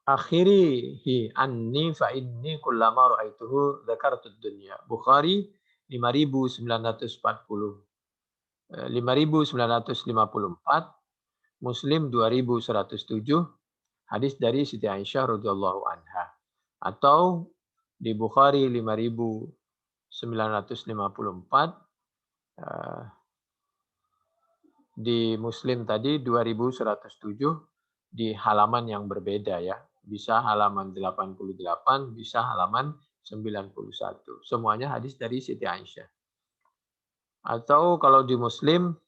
Akhirihi anni fa inni kullama ra'aituhu dzakartud dunya. Bukhari 5954, Muslim 2107, hadis dari Siti Aisyah radhiyallahu anha. Atau di Bukhari 5954, di Muslim tadi 2107 di halaman yang berbeda ya. Bisa halaman 88, bisa halaman 91. Semuanya hadis dari Siti Aisyah. Atau kalau di Muslim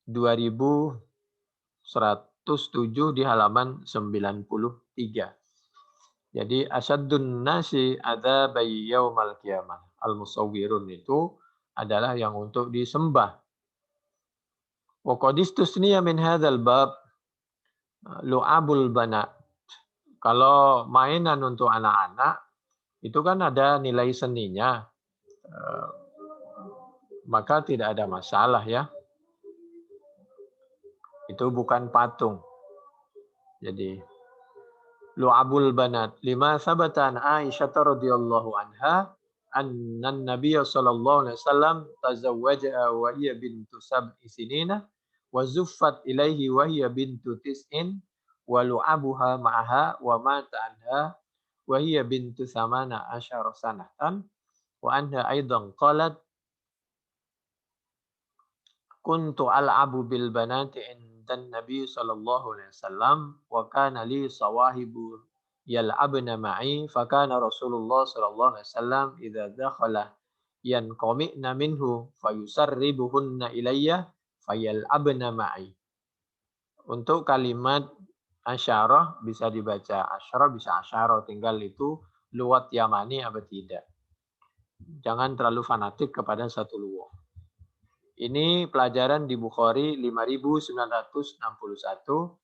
2107 di halaman 93. Jadi asyaddun nasi adzaban yaumal qiyamah. Al-musawwirun itu adalah yang untuk disembah. Wa qad istusniya min hadzal bab lu'abul banat. Kalau mainan untuk anak-anak itu kan ada nilai seninya. Maka tidak ada masalah ya. Itu bukan patung. Jadi lu'abul banat lima sabata an Aisyah radhiyallahu anha annan Nabiy sallallahu alaihi wasallam tazawwaja wa hiya bintu sab'i sinina wa zuffat ilaihi wa hiya bintu tis'in wa lu'abuha ma'aha wa mata anha wa hiya bintu thamana asyara sanatan wa anha aidan qalat kuntu al'abu bil banati indan Nabi sallallahu alaihi wasallam wa kana li sawahibu yal'abna ma'i fa kana Rasulullah sallallahu alaihi wasallam idza dakhala yanqami'na minhu fayusarribuhunna ilayya fayal'abna ma'i. Untuk kalimat asyarah bisa dibaca asyarah, bisa asyarah, tinggal itu luwat Yamani apa tidak. Jangan terlalu fanatik kepada satu luwat. Ini pelajaran di Bukhari 5961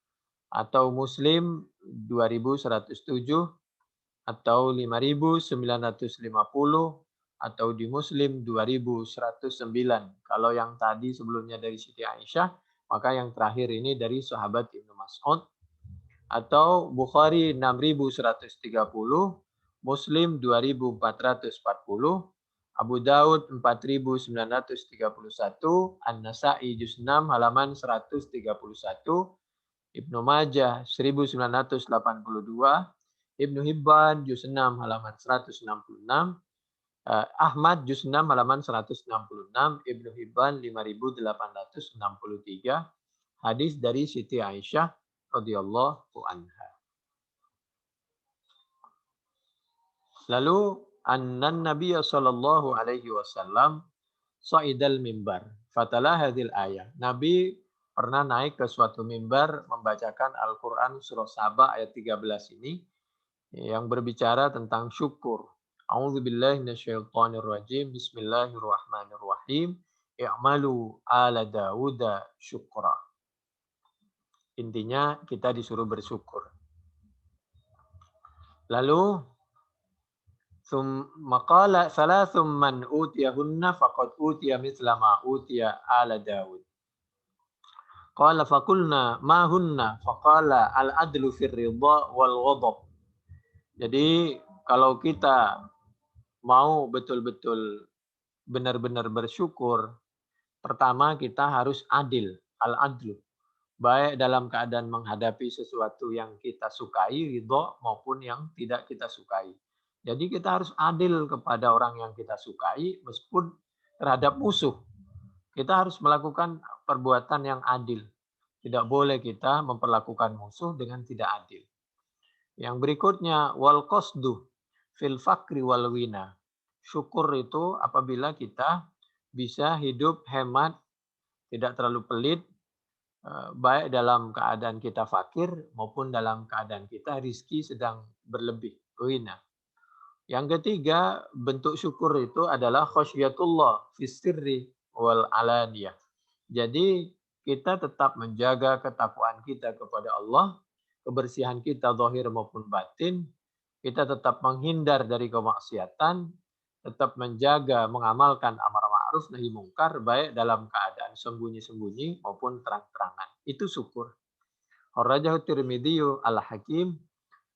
atau Muslim 2107 atau 5950 atau di Muslim 2109. Kalau yang tadi sebelumnya dari Siti Aisyah, maka yang terakhir ini dari sahabat Ibnu Mas'ud. Atau Bukhari 6130, Muslim 2440, Abu Daud 4931, An-Nasa'i juz 6 halaman 131, Ibnu Majah 1982, Ibnu Hibban juz 6 halaman 166, Ahmad juz 6 halaman 166, Ibnu Hibban 5863, hadis dari Siti Aisyah radhiyallahu anha. Lalu annan Nabiy sallallahu alaihi wasallam sa'idal mimbar fatala hadhil ayah. Nabi pernah naik ke suatu mimbar membacakan Al-Qur'an surah Saba ayat 13 ini yang berbicara tentang syukur. A'udzubillahi minasyaitonirrajim. Bismillahirrahmanirrahim. I'malu ala Dawuda syukra. Intinya kita disuruh bersyukur. Lalu maqala thalathum man utiyahunna faqad utiya mithla ma utiya ala Dawud. Qala faqulna ma hunna faqala al-adlu fir ridha wal ghadab. Jadi kalau kita mau betul-betul benar-benar bersyukur, pertama kita harus adil, al-adlu. Baik dalam keadaan menghadapi sesuatu yang kita sukai, ridho, maupun yang tidak kita sukai. Jadi kita harus adil kepada orang yang kita sukai, meskipun terhadap musuh. Kita harus melakukan perbuatan yang adil. Tidak boleh kita memperlakukan musuh dengan tidak adil. Yang berikutnya, wal qasdu fil fakri wal wina. Syukur itu apabila kita bisa hidup hemat, tidak terlalu pelit, baik dalam keadaan kita fakir maupun dalam keadaan kita rizki sedang berlebih. Wina. Yang ketiga, bentuk syukur itu adalah khasyatullah fis sirri wal alaniyah. Jadi kita tetap menjaga ketakwaan kita kepada Allah, kebersihan kita zahir maupun batin, kita tetap menghindar dari kemaksiatan, tetap menjaga mengamalkan amar ma'ruf nahi mungkar baik dalam keadaan sembunyi-sembunyi maupun terang-terangan. Itu syukur. Kharajahu Tirmidzi al-Hakim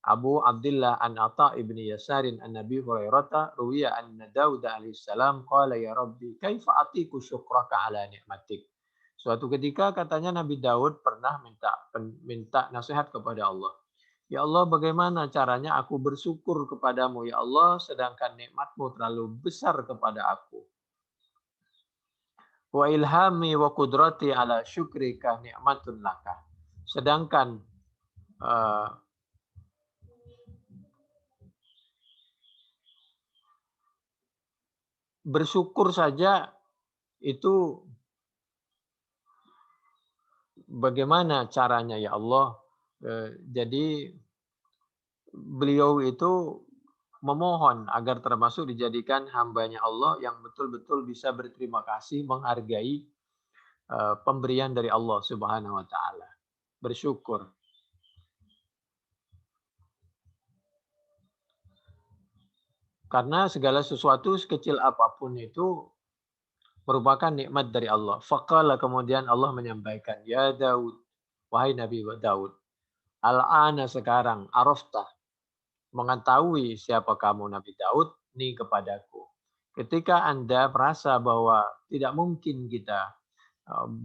Abu Abdullah an Atha ibni Yasarin an Nabi Hurairah ruwiya anna Daud alaihi salam qala ya Rabbi kaifa atiku syukraka ala ni'matik. Suatu ketika katanya Nabi Daud pernah minta nasihat kepada Allah. Ya Allah, bagaimana caranya aku bersyukur kepadamu ya Allah sedangkan nikmatmu terlalu besar kepada aku. Wa ilhami wa qudrati ala syukrika ni'matun laka. Sedangkan bersyukur saja itu bagaimana caranya ya Allah. Jadi beliau itu memohon agar termasuk dijadikan hambanya Allah yang betul-betul bisa berterima kasih, menghargai pemberian dari Allah Subhanahu wa taala. Bersyukur. Karena segala sesuatu sekecil apapun itu merupakan nikmat dari Allah. Faqala kemudian Allah menyampaikan, ya Daud, wahai Nabi Daud, al-ana sekarang arafta, mengetahui siapa kamu Nabi Daud, ni kepadaku. Ketika Anda merasa bahwa tidak mungkin kita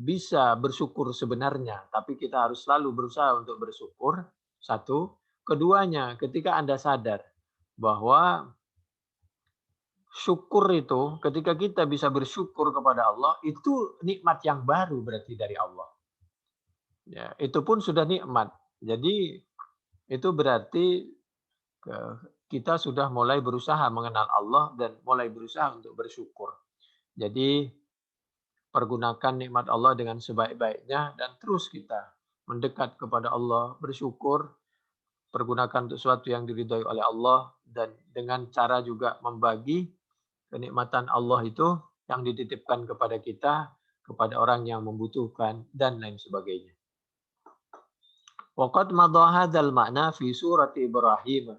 bisa bersyukur sebenarnya, tapi kita harus selalu berusaha untuk bersyukur. Satu. Keduanya, ketika Anda sadar bahwa syukur itu, ketika kita bisa bersyukur kepada Allah, itu nikmat yang baru berarti dari Allah. Ya, itu pun sudah nikmat. Jadi itu berarti kita sudah mulai berusaha mengenal Allah dan mulai berusaha untuk bersyukur. Jadi pergunakan nikmat Allah dengan sebaik-baiknya dan terus kita mendekat kepada Allah, bersyukur, pergunakan untuk sesuatu yang diridhoi oleh Allah dan dengan cara juga membagi kenikmatan Allah itu yang dititipkan kepada kita, kepada orang yang membutuhkan, dan lain sebagainya. Waqad madha hadzal ma'na fi surati Ibrahim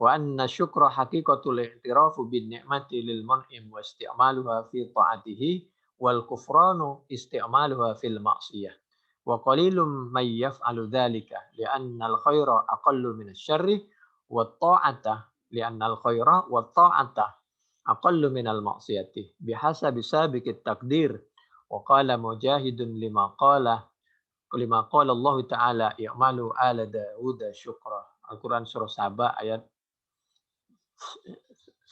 wa anna syukra haqiqatul i'tirafu bin ni'mati lil mun'im wa isti'maluha fi ta'atihi wal kufranu isti'maluha fil ma'siyah. Wa qalilum may yaf'alu dzalika li'anna al khaira aqallu min asy-syarri wa ta'ata li'anna al khaira wa ta'ata aqallu minal ma'siyati bihasabi sabiqit takdir wa qala mujahidun lima qala Allah taala i'malu ala Daud syukra. Al-Qur'an surah Saba ayat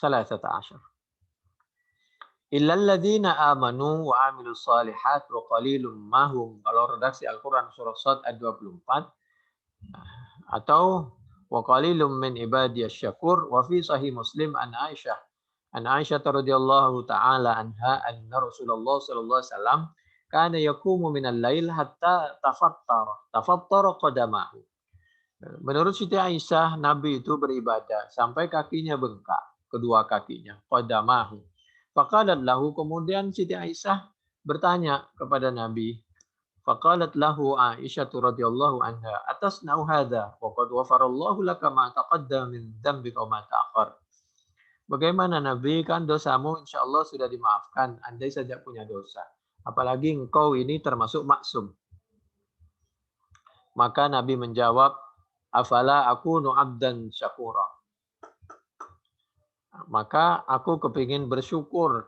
13. Illal ladzina amanu wa amilus shalihat wa qalilum mahum. Kalau redaksi Al-Qur'an surah Shad ayat 24 atau wa qalilum min ibadiyasy syakur wa fi sahih Muslim an Aisyah radhiyallahu taala anha anna Rasulullah sallallahu alaihi wasallam kana yaqumu minal lail hatta tafattara qadamahu. Menurut Siti Aisyah, Nabi itu beribadah sampai kakinya bengkak, kedua kakinya, qadamahu. Faqalat lahu, kemudian Siti Aisyah bertanya kepada Nabi. Faqalat lahu Aisyah radhiyallahu anha, atasna'u hadza wa qad ghafarallahu laka ma taqaddama min dzambika wa ma ta'akhkhar. Bagaimana Nabi, kan dosamu insya Allah sudah dimaafkan, andai saja punya dosa. Apalagi engkau ini termasuk maksum. Maka Nabi menjawab, afala akunu abdan syakura. Maka aku kepingin bersyukur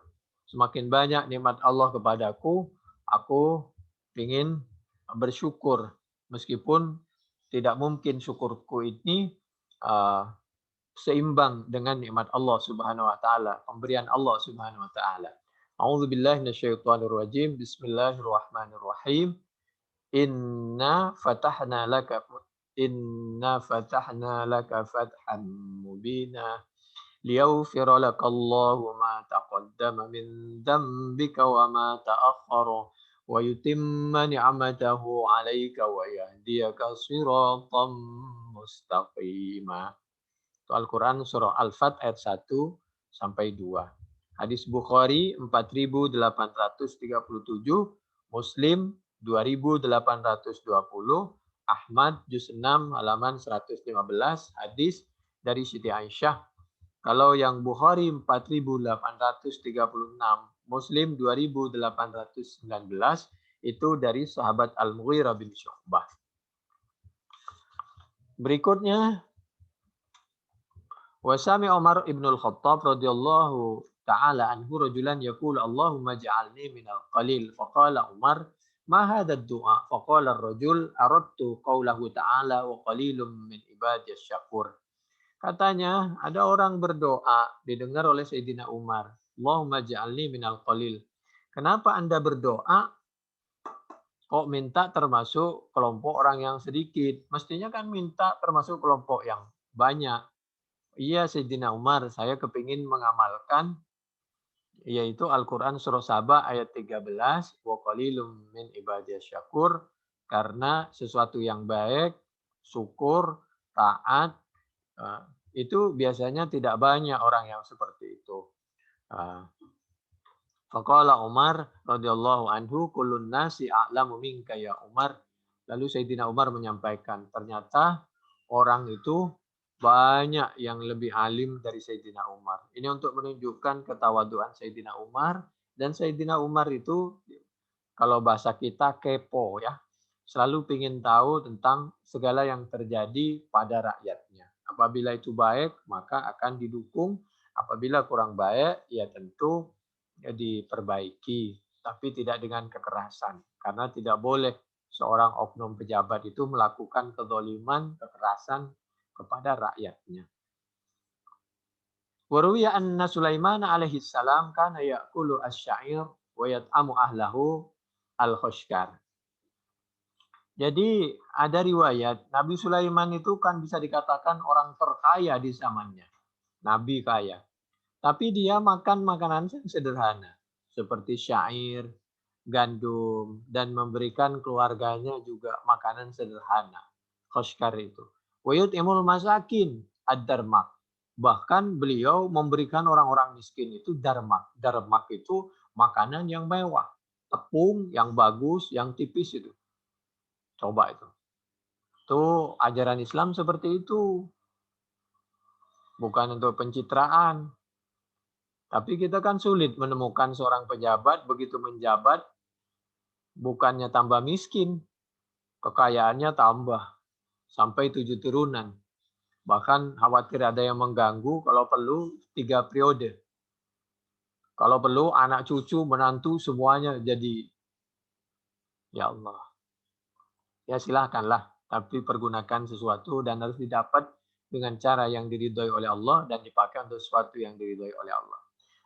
Semakin banyak nikmat Allah kepadaku, aku ingin bersyukur. Meskipun tidak mungkin syukurku ini uh, seimbang dengan nikmat Allah Subhanahu wa taala, pemberian Allah Subhanahu wa taala. A'udzubillahi minasyaitonir rajim. Bismillahirrahmanirrahim. Inna fatahna laka Inna fatahna laka fathan mubina liyaghfira lakallahu ma taqaddama min dhanbika wa ma ta'akhkhara wa yutimma ni'matahu 'alaika wa yahdiyaka siratan mustaqima. Itu Al-Quran surah Al-Fat ayat 1 sampai 2. Hadis Bukhari 4837, Muslim 2820, Ahmad juz 6 halaman 115, hadis dari Siti Aisyah. Kalau yang Bukhari 4836, Muslim 2819, itu dari sahabat Al-Mughirah bin Syu'bah. Berikutnya, Wasami Umar ibn al-Khattab radhiyallahu ta'ala anhu rajulan yaqulu Allahumma ja'alni minal qalil. Faqala Umar, ma hadha ad-du'a? Faqala ar-rajul aradtu qawlahu ta'ala wa qalilum min ibadiyas syakur. Katanya, ada orang berdoa didengar oleh Sayyidina Umar. Allahumma ja'alni minal qalil. Kenapa Anda berdoa kok minta termasuk kelompok orang yang sedikit? Mestinya kan minta termasuk kelompok yang banyak. Iya Sayyidina Umar, saya kepingin mengamalkan yaitu Al-Quran surah Saba ayat 13, wa qalilum min ibadiyas syakur, karena sesuatu yang baik, syukur, taat, itu biasanya tidak banyak orang yang seperti itu. Faqala Umar radhiyallahu anhu, kullun nasi a'lamu minka ya Umar. Lalu Sayyidina Umar menyampaikan, ternyata orang itu banyak yang lebih alim dari Sayyidina Umar. Ini untuk menunjukkan ketawaduan Sayyidina Umar. Dan Sayyidina Umar itu, kalau bahasa kita kepo ya, selalu ingin tahu tentang segala yang terjadi pada rakyatnya. Apabila itu baik, maka akan didukung. Apabila kurang baik, ya tentu diperbaiki. Tapi tidak dengan kekerasan. Karena tidak boleh seorang oknum pejabat itu melakukan kezaliman, kekerasan kepada rakyatnya. Waruwiya anna Sulaiman alaihi salam kana ya'kulu asy-sya'ir wa yat'amu ahlahu al-khushkar. Jadi ada riwayat Nabi Sulaiman itu kan bisa dikatakan orang terkaya di zamannya. Nabi kaya. Tapi dia makan makanan yang sederhana seperti syair, gandum, dan memberikan keluarganya juga makanan sederhana. Khushkar itu. Wayut imul masakin ad-darmak. Bahkan beliau memberikan orang-orang miskin itu darmak. Darmak itu makanan yang mewah. Tepung yang bagus, yang tipis itu. Coba itu. Itu ajaran Islam seperti itu. Bukan untuk pencitraan. Tapi kita kan sulit menemukan seorang pejabat begitu menjabat, bukannya tambah miskin, kekayaannya tambah. Sampai 7 turunan. Bahkan khawatir ada yang mengganggu, kalau perlu 3 periode. Kalau perlu anak cucu, menantu, semuanya jadi. Ya Allah. Ya silahkanlah. Tapi pergunakan sesuatu dan harus didapat dengan cara yang diridhoi oleh Allah dan dipakai untuk sesuatu yang diridhoi oleh Allah.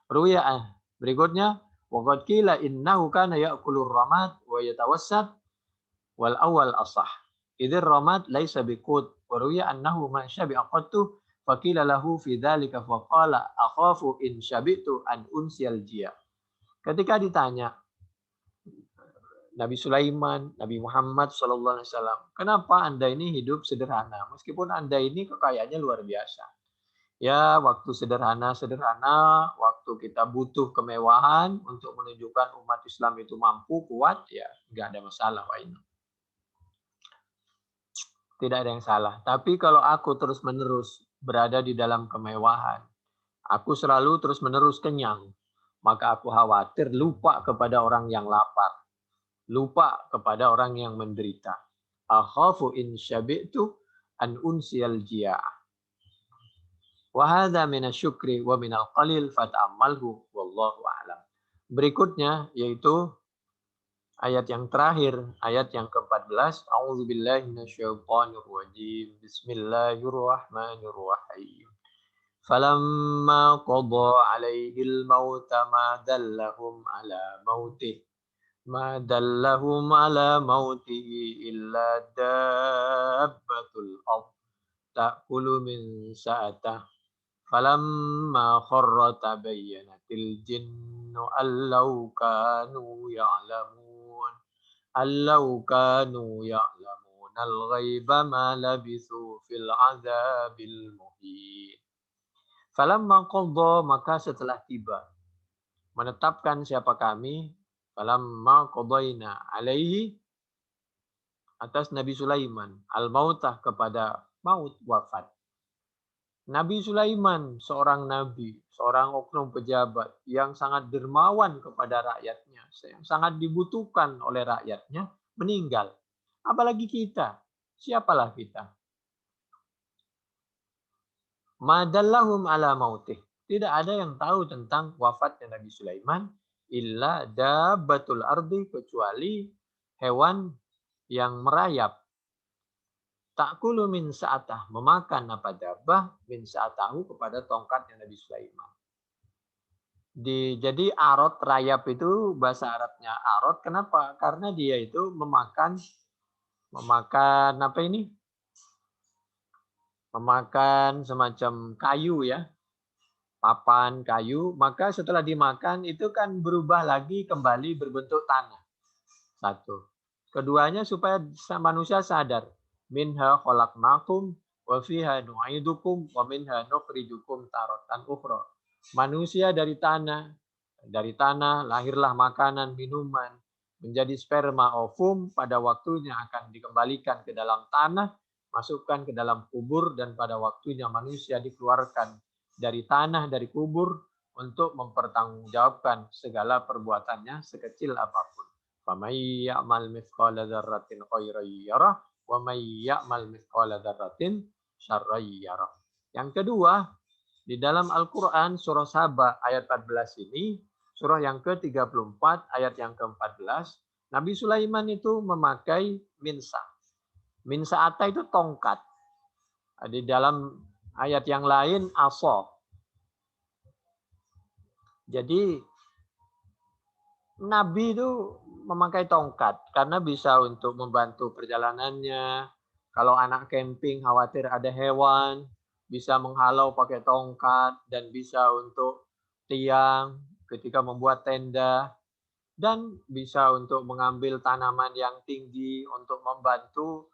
Ruwiyah berikutnya, waqad qila innahu kana ya'kulur ramad wa yatawassat wal awal asah. Idzir ramad laisa biqut wa ruwiya annahu ma syabi'a qattu faqila lahu fi dzalika faqala akhafu in syabitu an unsiyal jia. Ketika ditanya Nabi Sulaiman, Nabi Muhammad SAW, kenapa Anda ini hidup sederhana? Meskipun Anda ini kekayaannya luar biasa. Ya, waktu sederhana, waktu kita butuh kemewahan untuk menunjukkan umat Islam itu mampu, kuat, ya nggak ada masalah. Tidak ada yang salah. Tapi kalau aku terus-menerus berada di dalam kemewahan, aku selalu terus-menerus kenyang, maka aku khawatir lupa kepada orang yang lapar, lupa kepada orang yang menderita. Akhafu in syabi'tu an unsiyal jia'ah. Wa hadza minasyukri wa minal qalil fata'ammalhu wallahu a'lam. Berikutnya yaitu ayat yang terakhir, ayat yang ke-14. A'udzubillahi minasyaitonirrajim. Bismillahirrahmanirrahim. Falamma qada 'alaihil mauta ma dallahum ala mautihi illa dabbatul ard ta'kulu min sa'atah. Falamma kharra tabayyanatil jinnu allau kanu ya'lamunal ghaiba ma labithu fil azabil muhin. Falamma qadha, maka setelah tiba, menetapkan siapa kami, falamma qadaina alaihi, atas Nabi Sulaiman, al-mautah, kepada maut, wafat. Nabi Sulaiman, seorang nabi, seorang oknum pejabat yang sangat dermawan kepada rakyatnya, yang sangat dibutuhkan oleh rakyatnya, meninggal. Apalagi kita, siapalah kita? Madallahum ala mautih. Tidak ada yang tahu tentang wafatnya Nabi Sulaiman illa dabbatul ardi, kecuali hewan yang merayap. Ta'kulu min sa'atah, memakan apa dabbah min sa'atahu, kepada tongkatnya Nabi Sulaiman. Jadi arot, rayap itu bahasa Arabnya arot. Kenapa? Karena dia itu memakan apa ini? Memakan semacam kayu ya, papan kayu, maka setelah dimakan itu kan berubah lagi kembali berbentuk tanah. Satu. Keduanya supaya manusia sadar, minha khalaqnakum wa fiha nu'idukum wa minha nukhrijukum taratan ukhra. Manusia dari tanah lahirlah makanan, minuman, menjadi sperma ovum, pada waktunya akan dikembalikan ke dalam tanah, masukkan ke dalam kubur, dan pada waktunya manusia dikeluarkan dari tanah, dari kubur, untuk mempertanggungjawabkan segala perbuatannya sekecil apapun. Faman ya'mal mithqala dzarratin khairan yarah wa may ya'mal mithqala dzarratin syarran yarah. Yang kedua, di dalam Al-Qur'an surah Saba ayat 14 ini, surah yang ke-34 ayat yang ke-14, Nabi Sulaiman itu memakai minsa. Minsa'ata itu tongkat. Di dalam ayat yang lain asa. Jadi Nabi itu memakai tongkat karena bisa untuk membantu perjalanannya. Kalau anak camping khawatir ada hewan, bisa menghalau pakai tongkat, dan bisa untuk tiang ketika membuat tenda, dan bisa untuk mengambil tanaman yang tinggi untuk membantu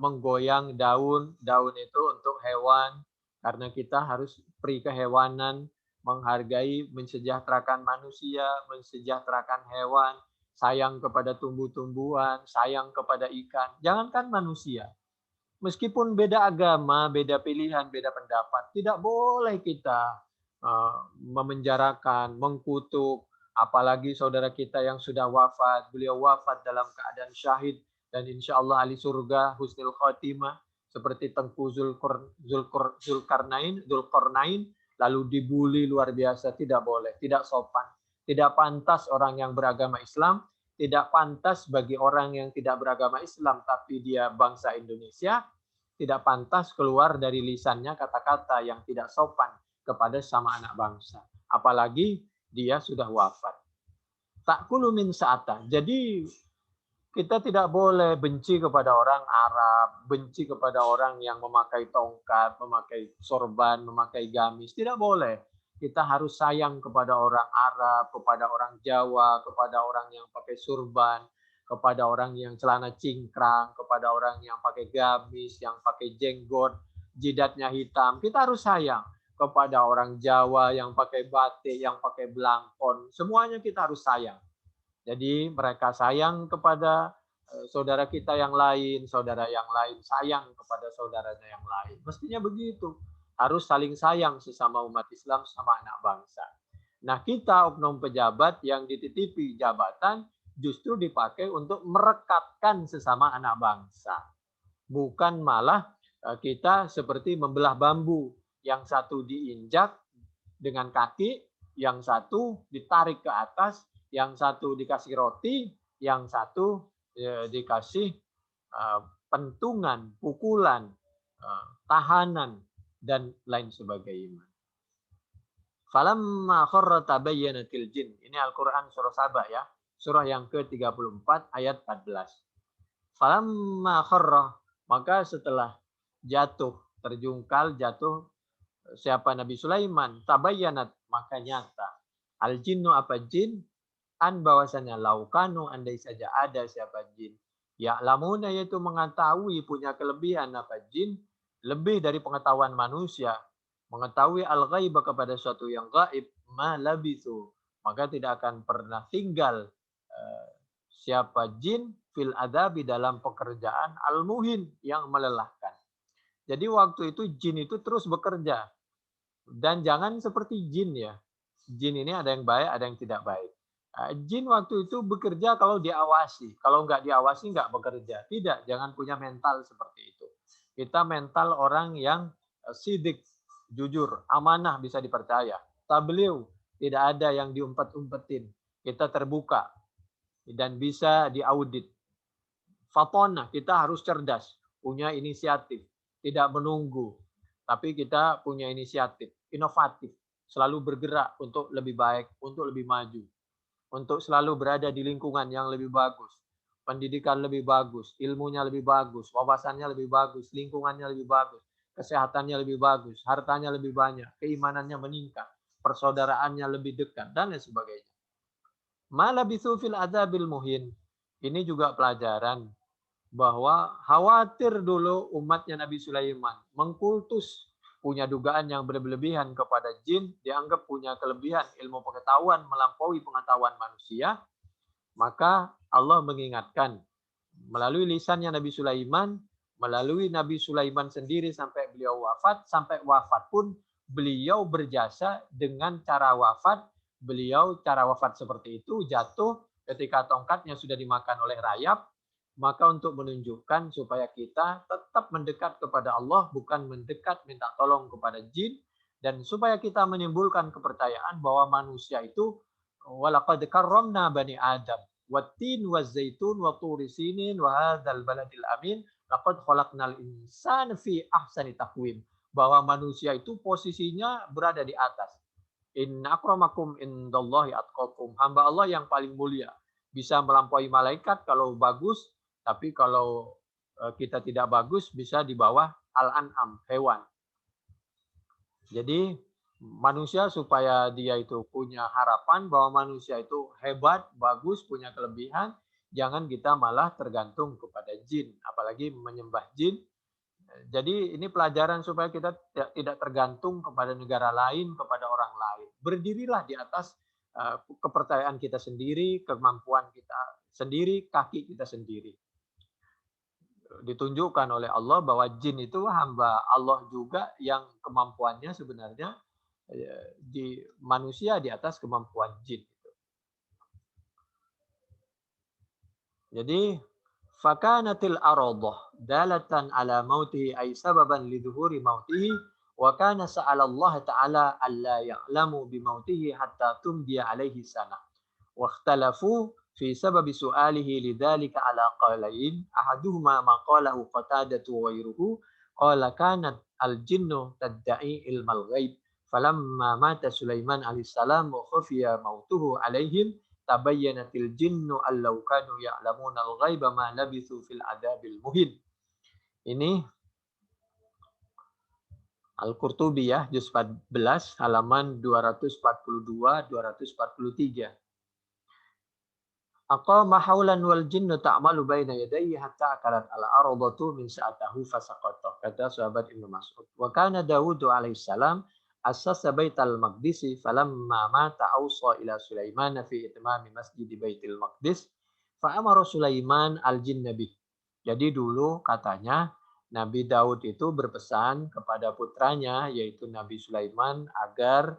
menggoyang daun. Daun itu untuk hewan, karena kita harus pri kehewanan, menghargai, mensejahterakan manusia, mensejahterakan hewan, sayang kepada tumbuh-tumbuhan, sayang kepada ikan. Jangankan manusia, meskipun beda agama, beda pilihan, beda pendapat, tidak boleh kita memenjarakan, mengkutuk, apalagi saudara kita yang sudah wafat. Beliau wafat dalam keadaan syahid, dan insya Allah ahli surga, husnul khotimah, seperti Tengku Zulkarnain, lalu dibully luar biasa. Tidak boleh, tidak sopan. Tidak pantas orang yang beragama Islam, tidak pantas bagi orang yang tidak beragama Islam tapi dia bangsa Indonesia, tidak pantas keluar dari lisannya kata-kata yang tidak sopan kepada sama anak bangsa. Apalagi dia sudah wafat. Ta'kulu min sa'atah. Jadi kita tidak boleh benci kepada orang Arab, benci kepada orang yang memakai tongkat, memakai sorban, memakai gamis. Tidak boleh. Kita harus sayang kepada orang Arab, kepada orang Jawa, kepada orang yang pakai surban, kepada orang yang celana cingkrang, kepada orang yang pakai gamis, yang pakai jenggot, jidatnya hitam. Kita harus sayang kepada orang Jawa yang pakai batik, yang pakai belangkon. Semuanya kita harus sayang. Jadi mereka sayang kepada saudara kita yang lain, saudara yang lain sayang kepada saudaranya yang lain. Mestinya begitu. Harus saling sayang sesama umat Islam, sama anak bangsa. Nah, kita oknum pejabat yang dititipi jabatan justru dipakai untuk merekatkan sesama anak bangsa. Bukan malah kita seperti membelah bambu. Yang satu diinjak dengan kaki, yang satu ditarik ke atas, yang satu dikasih roti, yang satu dikasih pentungan, pukulan, tahanan, dan lain sebagainya. Falamma kharra tabayyanatil jin. Ini Al-Quran surah Saba ya. Surah yang ke-34 ayat 14. Falamma kharra, maka setelah jatuh, terjungkal, jatuh siapa Nabi Sulaiman, tabayyanat, maka nyata. Al jinnu apa jin? An bahwasanya laukanu andai saja ada siapa jin. Ya lamuna yaitu mengetahui punya kelebihan apa jin, lebih dari pengetahuan manusia. Mengetahui al-ghaiba kepada suatu yang gaib, ma labithu. Maka tidak akan pernah tinggal siapa jin fil adabi dalam pekerjaan al-muhin yang melelahkan. Jadi waktu itu jin itu terus bekerja. Dan jangan seperti jin ya. Jin ini ada yang baik, ada yang tidak baik. Jin waktu itu bekerja kalau diawasi. Kalau nggak diawasi nggak bekerja. Tidak, jangan punya mental seperti itu. Kita mental orang yang sidik, jujur, amanah, bisa dipercaya. Tabligh, tidak ada yang diumpet-umpetin. Kita terbuka dan bisa diaudit. Fatona, kita harus cerdas, punya inisiatif, tidak menunggu, tapi kita punya inisiatif, inovatif, selalu bergerak untuk lebih baik, untuk lebih maju, untuk selalu berada di lingkungan yang lebih bagus, pendidikan lebih bagus, ilmunya lebih bagus, wawasannya lebih bagus, lingkungannya lebih bagus, kesehatannya lebih bagus, hartanya lebih banyak, keimanannya meningkat, persaudaraannya lebih dekat, dan lain sebagainya. Malabithu fil adzabil muhin. Ini juga pelajaran bahwa khawatir dulu umatnya Nabi Sulaiman mengkultus, punya dugaan yang berlebihan kepada jin, dianggap punya kelebihan ilmu pengetahuan melampaui pengetahuan manusia, maka Allah mengingatkan melalui lisannya Nabi Sulaiman, melalui Nabi Sulaiman sendiri sampai beliau wafat, sampai wafat pun beliau berjasa dengan cara wafat, beliau cara wafat seperti itu, jatuh ketika tongkatnya sudah dimakan oleh rayap, maka untuk menunjukkan supaya kita tetap mendekat kepada Allah, bukan mendekat minta tolong kepada jin, dan supaya kita menimbulkan kepercayaan bahwa manusia itu walaqad karramna bani Adam wattin wazaitun wa turi sinin wa hadzal baladil amin laqad khalaqnal insana fi ahsani taqwim, bahwa manusia itu posisinya berada di atas. Inna akramakum indallahi atqakum. Hamba Allah yang paling mulia. Bisa melampaui malaikat kalau bagus, tapi kalau kita tidak bagus bisa di bawah al-an'am, hewan. Jadi manusia supaya dia itu punya harapan bahwa manusia itu hebat, bagus, punya kelebihan, jangan kita malah tergantung kepada jin, apalagi menyembah jin. Jadi ini pelajaran supaya kita tidak tergantung kepada negara lain, kepada orang lain. Berdirilah di atas kepercayaan kita sendiri, kemampuan kita sendiri, kaki kita sendiri. Ditunjukkan oleh Allah bahwa jin itu hamba Allah juga yang kemampuannya sebenarnya di manusia di atas kemampuan jin. Jadi fakanatil aradah dalatan ala mautihi ay sababan lidhuhuri mautihi wa kana sa'ala Allah ta'ala alla ya'lamu bi mautihi hatta tumdiya alaihi sana. Wa ikhtalafu fi sababi su'alihi lidzalika ala qalain ahaduhuma ma qalahu Qatadatu wa ghairuhu qala kanat al-jinnu tadda'i ilmal ghaib falamma mata Sulaiman alaihi salam wa khafiya mautuhu alaihim tabayyanatil jinnu allau kanu ya'lamuna al-ghaiba ma labithu fil adabil muhin. Ini Al-Qurtubi ya, juz 14 halaman 242 243. Aqama haulan wal jinnu ta'malu baina yadayhi hatta akalat al-ardatu min sa'atahu fasaqata. Kata sahabat Ibnu Mas'ud. Wa kana Dawud alaihi salam assasa Baitul Maqdis falamma mata awsa ila Sulaiman fi itmami masjid Baitul Maqdis fa amara Sulaiman al-jinna bih. Jadi dulu katanya Nabi Daud itu berpesan kepada putranya yaitu Nabi Sulaiman agar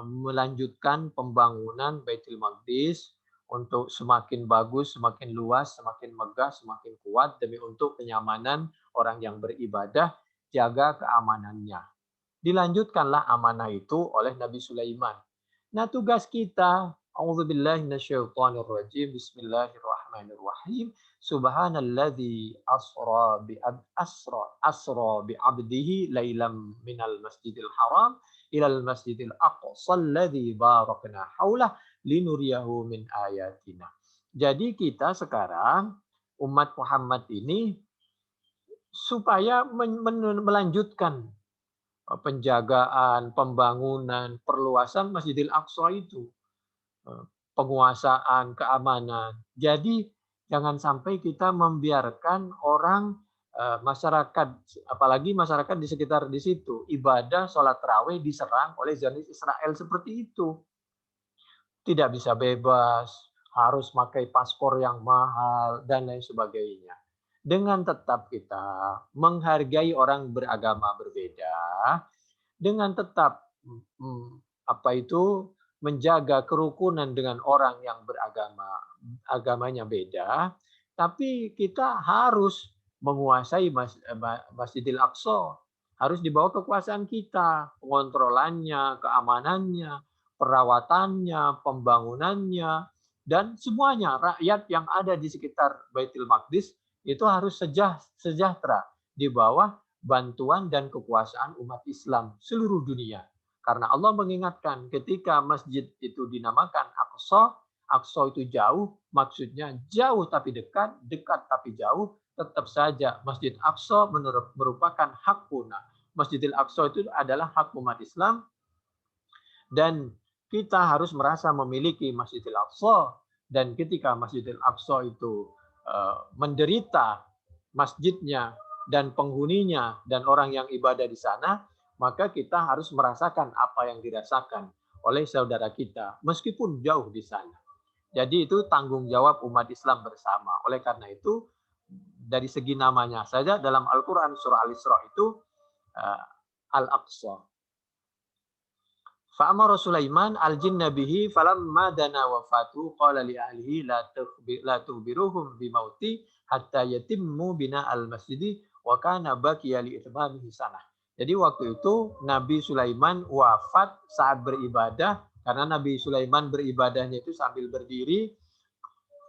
melanjutkan pembangunan Baitul Maqdis untuk semakin bagus, semakin luas, semakin megah, semakin kuat demi untuk kenyamanan orang yang beribadah, jaga keamanannya. Dilanjutkanlah amanah itu oleh Nabi Sulaiman. Nah, tugas kita, a'udzubillahi minasyaitonirrajim, bismillahirrahmanirrahim. Subhanalladzi asra bi 'abdihi lailam minal masjidil haram ilal masjidil aqsa alladzi barakna haulah linuriyahu min ayatina. Jadi kita sekarang umat Muhammad ini supaya melanjutkan penjagaan, pembangunan, perluasan Masjidil Aqsa itu, penguasaan, keamanan. Jadi jangan sampai kita membiarkan orang, masyarakat, apalagi masyarakat di sekitar di situ, ibadah sholat tarawih diserang oleh Zionis Israel seperti itu. Tidak bisa bebas, harus pakai paspor yang mahal, dan lain sebagainya. Dengan tetap kita menghargai orang beragama berbeda, dengan tetap apa itu menjaga kerukunan dengan orang yang agamanya beda, tapi kita harus menguasai Masjidil Aqsa, harus dibawa kekuasaan kita, pengontrolannya, keamanannya, perawatannya, pembangunannya, dan semuanya rakyat yang ada di sekitar Baitul Maqdis itu harus sejahtera di bawah bantuan dan kekuasaan umat Islam seluruh dunia. Karena Allah mengingatkan ketika masjid itu dinamakan Aqsa, Aqsa itu jauh, maksudnya jauh tapi dekat, dekat tapi jauh, tetap saja Masjid Aqsa merupakan hak punah. Masjidil Aqsa itu adalah hak umat Islam, dan kita harus merasa memiliki Masjidil Aqsa, dan ketika Masjidil Aqsa itu menderita masjidnya dan penghuninya dan orang yang ibadah di sana, maka kita harus merasakan apa yang dirasakan oleh saudara kita, meskipun jauh di sana. Jadi itu tanggung jawab umat Islam bersama. Oleh karena itu, dari segi namanya saja dalam Al-Quran surah Al-Isra itu Al-Aqsa. Fa'amara Sulaiman al-jinna bihi falamma dana wafatu qala li ahlihi la tukhbiruhum bimauti hatta yatimmu bina al-masjidi wa kana baqiya li itmamihi sanah. Jadi waktu itu Nabi Sulaiman wafat saat beribadah, karena Nabi Sulaiman beribadahnya itu sambil berdiri,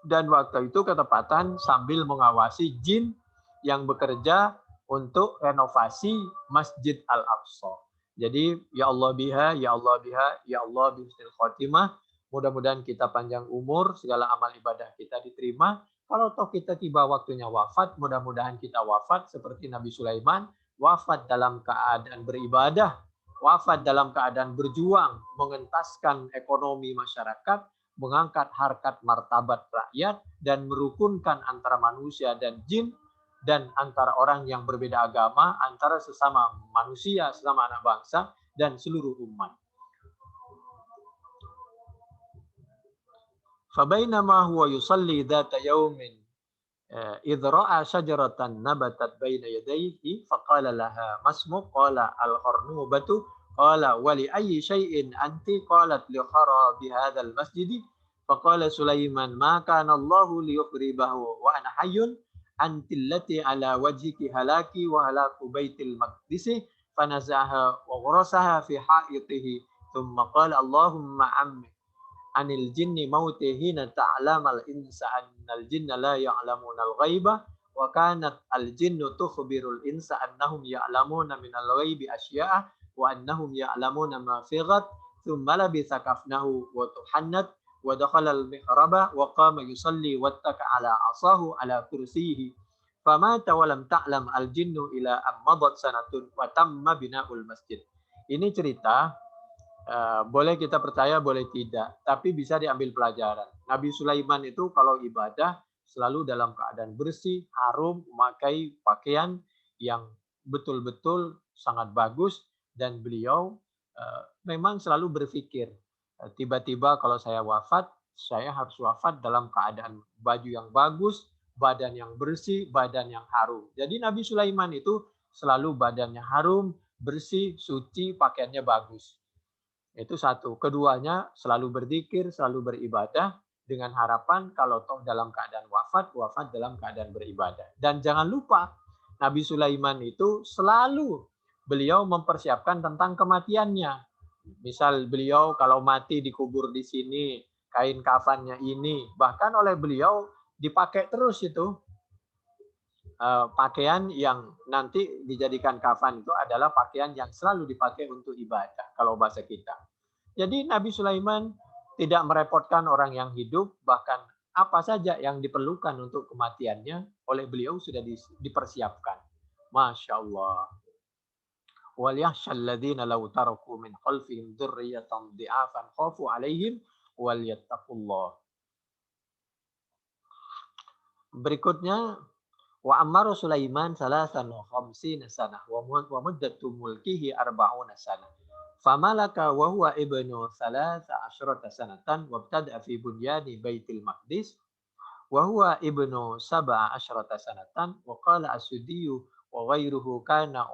dan waktu itu ketepatan sambil mengawasi jin yang bekerja untuk renovasi Masjid Al-Aqsa. Jadi ya Allah biha, ya Allah biha, ya Allah bihusnil khotimah. Mudah-mudahan kita panjang umur, segala amal ibadah kita diterima. Kalau toh kita tiba waktunya wafat, mudah-mudahan kita wafat seperti Nabi Sulaiman, wafat dalam keadaan beribadah, wafat dalam keadaan berjuang, mengentaskan ekonomi masyarakat, mengangkat harkat martabat rakyat, dan merukunkan antara manusia dan jin, dan antara orang yang berbeda agama, antara sesama manusia, sesama anak bangsa, dan seluruh umat. Fabainama huwa yusalli dhata yawmin idh ra'a syajaratan nabatat baina yadayhi faqala laha masmuk qala al-qarnubatu qala wa li ayyi shay'in anti qalat li kharabi hadzal masjidi faqala Sulaiman ma kana Allahu liyukhribahu wa ana hayyun antillati ala wajhiki halaki wa halaku baitil maqdisi fanazaha wa gharasaha fi haitihi thumma qala Allahumma ammi anil jinni mauti hina ta'lamal insa annal jinna la ya'lamuna al-ghaiba wa kanat al-jinnu tukhbirul insa annahum ya'lamuna minal ghaibi asya'a wa annahum ya'lamuna ma fi ghad thumma labitha kafnahu wa tuhannat wa dakhala al-mihraba wa qama yusalli wattaka ala asahu ala kursiyihi famata wa lam ta'lam al-jinnu ila ammadat sanatun wa tamma bina'ul masjid. Ini cerita, boleh kita percaya, boleh tidak, tapi bisa diambil pelajaran. Nabi Sulaiman itu kalau ibadah selalu dalam keadaan bersih, harum, memakai pakaian yang betul-betul sangat bagus, dan beliau memang selalu berpikir, tiba-tiba kalau saya wafat, saya harus wafat dalam keadaan baju yang bagus, badan yang bersih, badan yang harum. Jadi Nabi Sulaiman itu selalu badannya harum, bersih, suci, pakaiannya bagus. Itu satu. Keduanya selalu berzikir, selalu beribadah, dengan harapan kalau toh dalam keadaan wafat, wafat dalam keadaan beribadah. Dan jangan lupa, Nabi Sulaiman itu selalu beliau mempersiapkan tentang kematiannya. Misal beliau kalau mati dikubur di sini, kain kafannya ini, bahkan oleh beliau dipakai terus itu pakaian yang nanti dijadikan kafan itu adalah pakaian yang selalu dipakai untuk ibadah kalau bahasa kita. Jadi Nabi Sulaiman tidak merepotkan orang yang hidup, bahkan apa saja yang diperlukan untuk kematiannya oleh beliau sudah dipersiapkan. Masya Allah. وَلْيَخْشَ الَّذِينَ لَوْ تَرَكُوا مِنْ خَلْفِهِمْ ذُرِّيَّةً ضِعَافًا خَافُوا عَلَيْهِمْ وَلْيَتَّقُوا اللَّهَ. Berikutnya, wa ammaru Sulaiman salasan wa khamsina sanah wa muddatu mulkihi arba'una sanah. Famalaka wa huwa ibnu salasa asyrata sanatan wabtada'a fi bunyani baitil maqdis wa huwa ibnu sab'a asyrata sanatan wa qala as-Suddiyu wa ghairuhu kana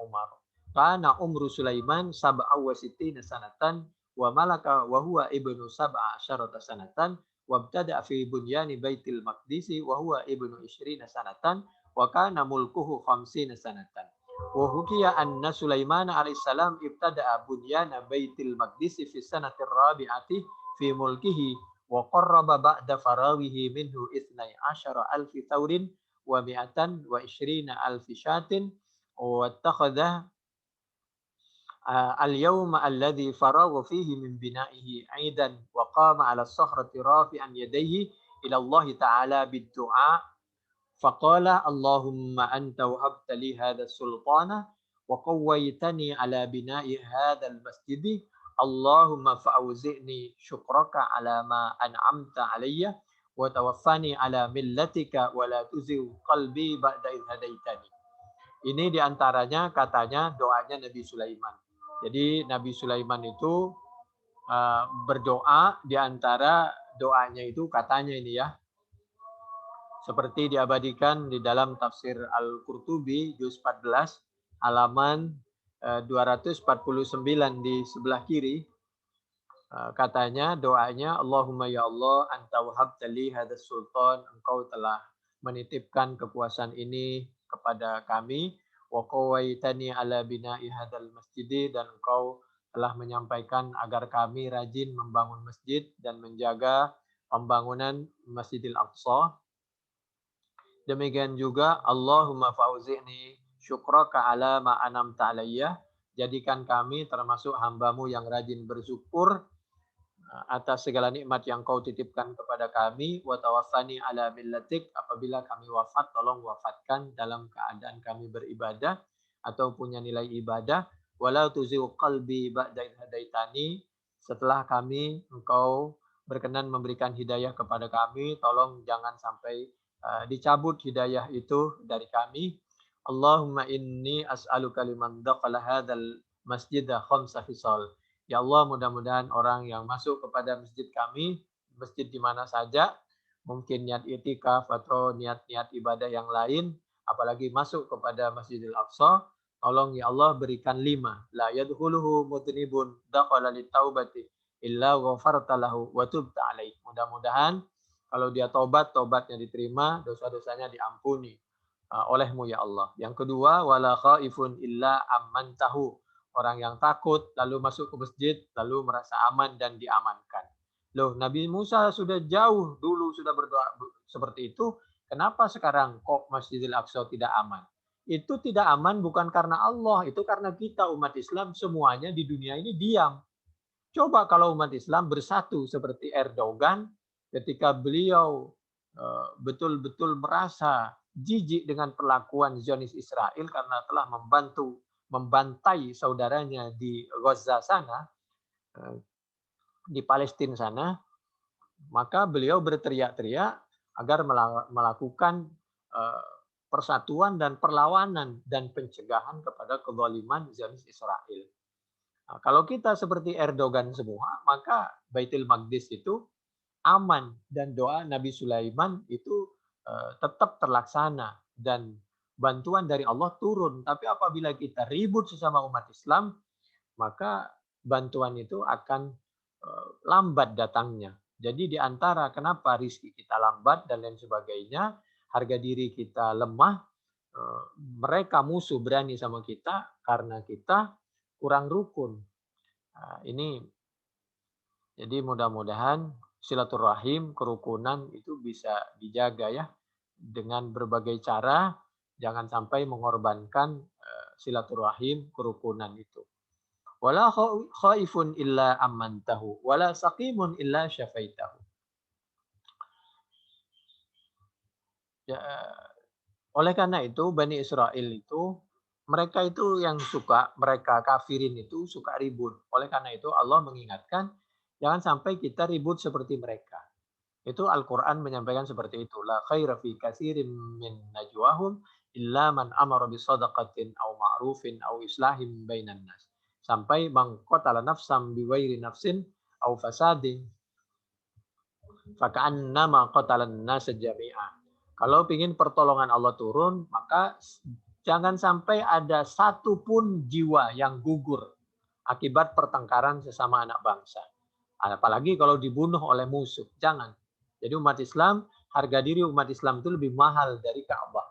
umru Sulaiman sab'a wa sittina sanatan wa malaka wa huwa ibnu sab'a asyrata sanatan wabtada'a fi bunyani baitil maqdisi wa huwa ibnu isyrina sanatan wa kana mulkuhu khamsina sanatan. Wa hukiya anna Sulaiman alaihissalam ibtada'a bunyana baitil maqdisi fi sanati rabi'ati fi mulkihi wa qarraba ba'da farawihi minhu ithnai asyara alfi thawrin wa mi'atan wa isyrina alfi syatin wa attakhadha al-yawma alladhi faragha fihi min bina'ihi 'aidan wa qama 'ala as-sakhrati rafi'an yadayhi ila Allah ta'ala bid-du'a faqala Allahumma anta wahabta li hadha sultana wa qawwaytani ala bina'i hadha al-masjid Allahumma fa'auzi'ni syukraka ala ma an'amta alayya wa tawaffani ala millatika wa la tuzigh qalbi ba'da idh hadaitani. Ini diantaranya katanya doanya Nabi Sulaiman. Jadi Nabi Sulaiman itu berdoa, diantara doanya itu katanya ini ya, seperti diabadikan di dalam tafsir Al-Qurtubi juz 14 halaman 249 di sebelah kiri. Katanya doanya Allahumma ya Allah anta wahabta li hadas sultan, engkau telah menitipkan kekuasaan ini kepada kami wa qawaitani ala bina'i hadzal masjid, dan engkau telah menyampaikan agar kami rajin membangun masjid dan menjaga pembangunan Masjidil Aqsa. Demikian juga Allahumma fauzi'ni syukraka ala ma anamta alayya, jadikan kami termasuk hambamu yang rajin bersyukur atas segala nikmat yang kau titipkan kepada kami, wa tawaffani ala millatik, apabila kami wafat tolong wafatkan dalam keadaan kami beribadah atau punya nilai ibadah, wala tuzigh qalbi ba'da idh hadaitani, setelah kami engkau berkenan memberikan hidayah kepada kami, tolong jangan sampai dicabut hidayah itu dari kami. Allahumma inni as'aluka liman dakhala hadzal masjida khamsa fisal. Ya Allah, mudah-mudahan orang yang masuk kepada masjid kami, masjid di mana saja, mungkin niat itikaf atau niat-niat ibadah yang lain, apalagi masuk kepada Masjidil Aqsa, tolong ya Allah berikan 5. La yadkhuluhu mudnibun dakhala litaubati illa ghafarta lahu wa tubta alaih. Mudah-mudahan kalau dia tobat, tobatnya diterima, dosa-dosanya diampuni olehmu ya Allah. Yang kedua, wala khaifun illa ammantahu. Orang yang takut lalu masuk ke masjid, lalu merasa aman dan diamankan. Loh, Nabi Musa sudah jauh dulu sudah berdoa seperti itu. Kenapa sekarang kok Masjidil Aqsa tidak aman? Itu tidak aman bukan karena Allah, itu karena kita umat Islam semuanya di dunia ini diam. Coba kalau umat Islam bersatu seperti Erdogan, ketika beliau betul-betul merasa jijik dengan perlakuan Zionis Israel karena telah membantai saudaranya di Gaza sana, di Palestina sana, maka beliau berteriak-teriak agar melakukan persatuan dan perlawanan dan pencegahan kepada kezaliman Zionis Israel. Nah, kalau kita seperti Erdogan semua, maka Baitul Maqdis itu aman dan doa Nabi Sulaiman itu tetap terlaksana dan bantuan dari Allah turun. Tapi apabila kita ribut sesama umat Islam, maka bantuan itu akan lambat datangnya. Jadi di antara kenapa rizki kita lambat dan lain sebagainya, harga diri kita lemah, mereka musuh berani sama kita karena kita kurang rukun. Ini jadi mudah-mudahan silaturahim, kerukunan itu bisa dijaga ya dengan berbagai cara, jangan sampai mengorbankan silaturahim, kerukunan itu. Wala khaifun illa amantahu, wala saqimun illa syafaitahu. Ya, oleh karena itu Bani Israel itu mereka itu yang suka, mereka kafirin itu suka ribut. Oleh karena itu Allah mengingatkan jangan sampai kita ribut seperti mereka. Itu Al-Qur'an menyampaikan seperti itu. La khaira fi katsirin min najwahum illa man amara bi shadaqatin aw ma'rufin aw islahin bainan nas. Sampai man qatala nafsan bi ghairi nafsin aw fasadin faka'annama qatalan nasa jami'a. Kalau ingin pertolongan Allah turun, maka jangan sampai ada satu pun jiwa yang gugur akibat pertengkaran sesama anak bangsa. Apalagi kalau dibunuh oleh musuh, jangan. Jadi umat Islam, harga diri umat Islam itu lebih mahal dari Ka'bah.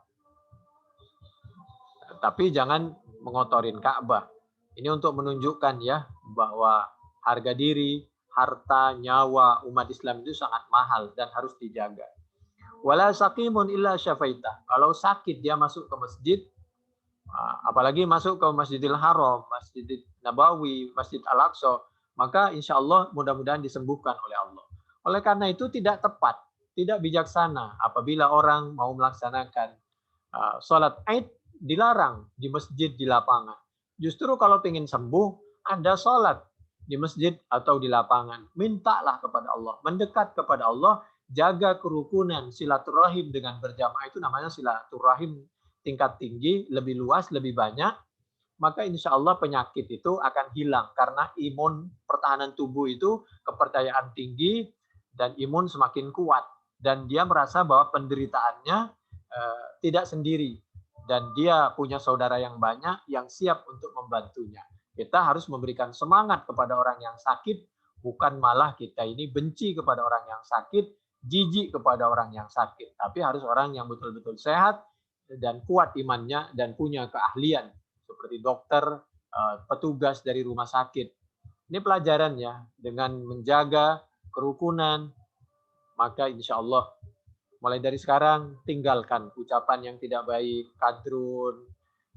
Tapi jangan mengotorin Ka'bah. Ini untuk menunjukkan ya bahwa harga diri, harta, nyawa umat Islam itu sangat mahal dan harus dijaga. Wala saqimun illa syafaita. Kalau sakit dia masuk ke masjid, apalagi masuk ke Masjidil Haram, Masjid Nabawi, Masjid Al-Aqsa, maka insya Allah mudah-mudahan disembuhkan oleh Allah. Oleh karena itu tidak tepat, tidak bijaksana apabila orang mau melaksanakan sholat Id dilarang di masjid di lapangan. Justru kalau ingin sembuh, Anda sholat di masjid atau di lapangan. Mintalah kepada Allah, mendekat kepada Allah, jaga kerukunan, silaturahim dengan berjamaah itu namanya silaturahim tingkat tinggi, lebih luas, lebih banyak, maka insya Allah penyakit itu akan hilang karena imun pertahanan tubuh itu kepercayaan tinggi dan imun semakin kuat dan dia merasa bahwa penderitaannya tidak sendiri dan dia punya saudara yang banyak yang siap untuk membantunya. Kita harus memberikan semangat kepada orang yang sakit, bukan malah kita ini benci kepada orang yang sakit, jijik kepada orang yang sakit, tapi harus orang yang betul-betul sehat dan kuat imannya dan punya keahlian seperti dokter, petugas dari rumah sakit. Ini pelajarannya dengan menjaga kerukunan, maka insya Allah mulai dari sekarang tinggalkan ucapan yang tidak baik, kadrun,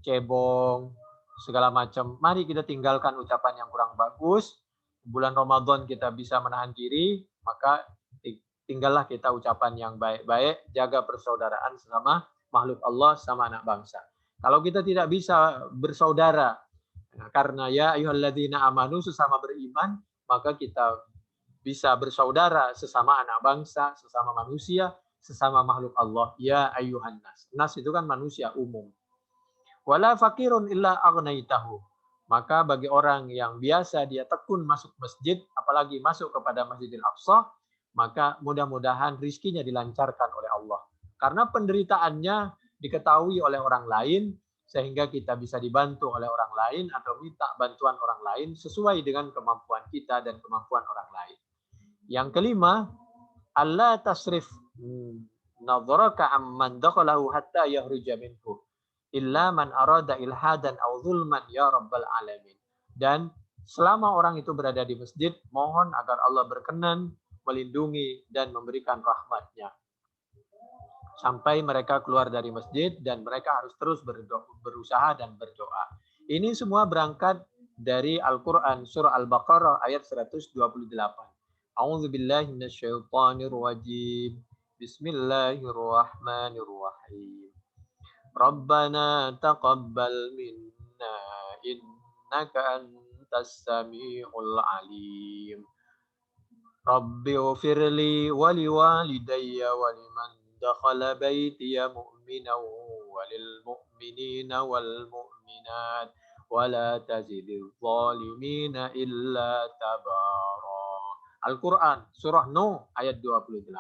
cebong, segala macam. Mari kita tinggalkan ucapan yang kurang bagus. Bulan Ramadan kita bisa menahan diri, maka tinggallah kita ucapan yang baik-baik, jaga persaudaraan sesama makhluk Allah sama anak bangsa. Kalau kita tidak bisa bersaudara karena ya ayyuhalladzina amanu sesama beriman, maka kita bisa bersaudara sesama anak bangsa, sesama manusia, sesama makhluk Allah. Ya ayyuhan nas. Nas itu kan manusia umum. Wala fakirun illa aghnaitahu. Maka bagi orang yang biasa dia tekun masuk masjid, apalagi masuk kepada Masjidil Aqsa, maka mudah-mudahan rizkinya dilancarkan oleh Allah. Karena penderitaannya diketahui oleh orang lain, sehingga kita bisa dibantu oleh orang lain atau minta bantuan orang lain sesuai dengan kemampuan kita dan kemampuan orang lain. Yang kelima, Allah tasrif nadharaka amman dakhalahu hatta yahruja minhu illa man arada ilhadan aw zulman ya rabbal alamin. Dan selama orang itu berada di masjid, mohon agar Allah berkenan melindungi dan memberikan rahmatnya sampai mereka keluar dari masjid dan mereka harus terus berusaha dan berdoa. Ini semua berangkat dari Al-Quran surah Al-Baqarah ayat 128. A'udzubillahi minasyaitonirrajim. Bismillahirrahmanirrahim. Rabbana taqabbal minna innaka antas samiul alim. Rabbi ufirli wali walidayya waliman dakhala baitiya mu'minan walil mu'minina wal mu'minat wala tazidil zalimina illa tabara. Al-Quran surah Nuh ayat 28.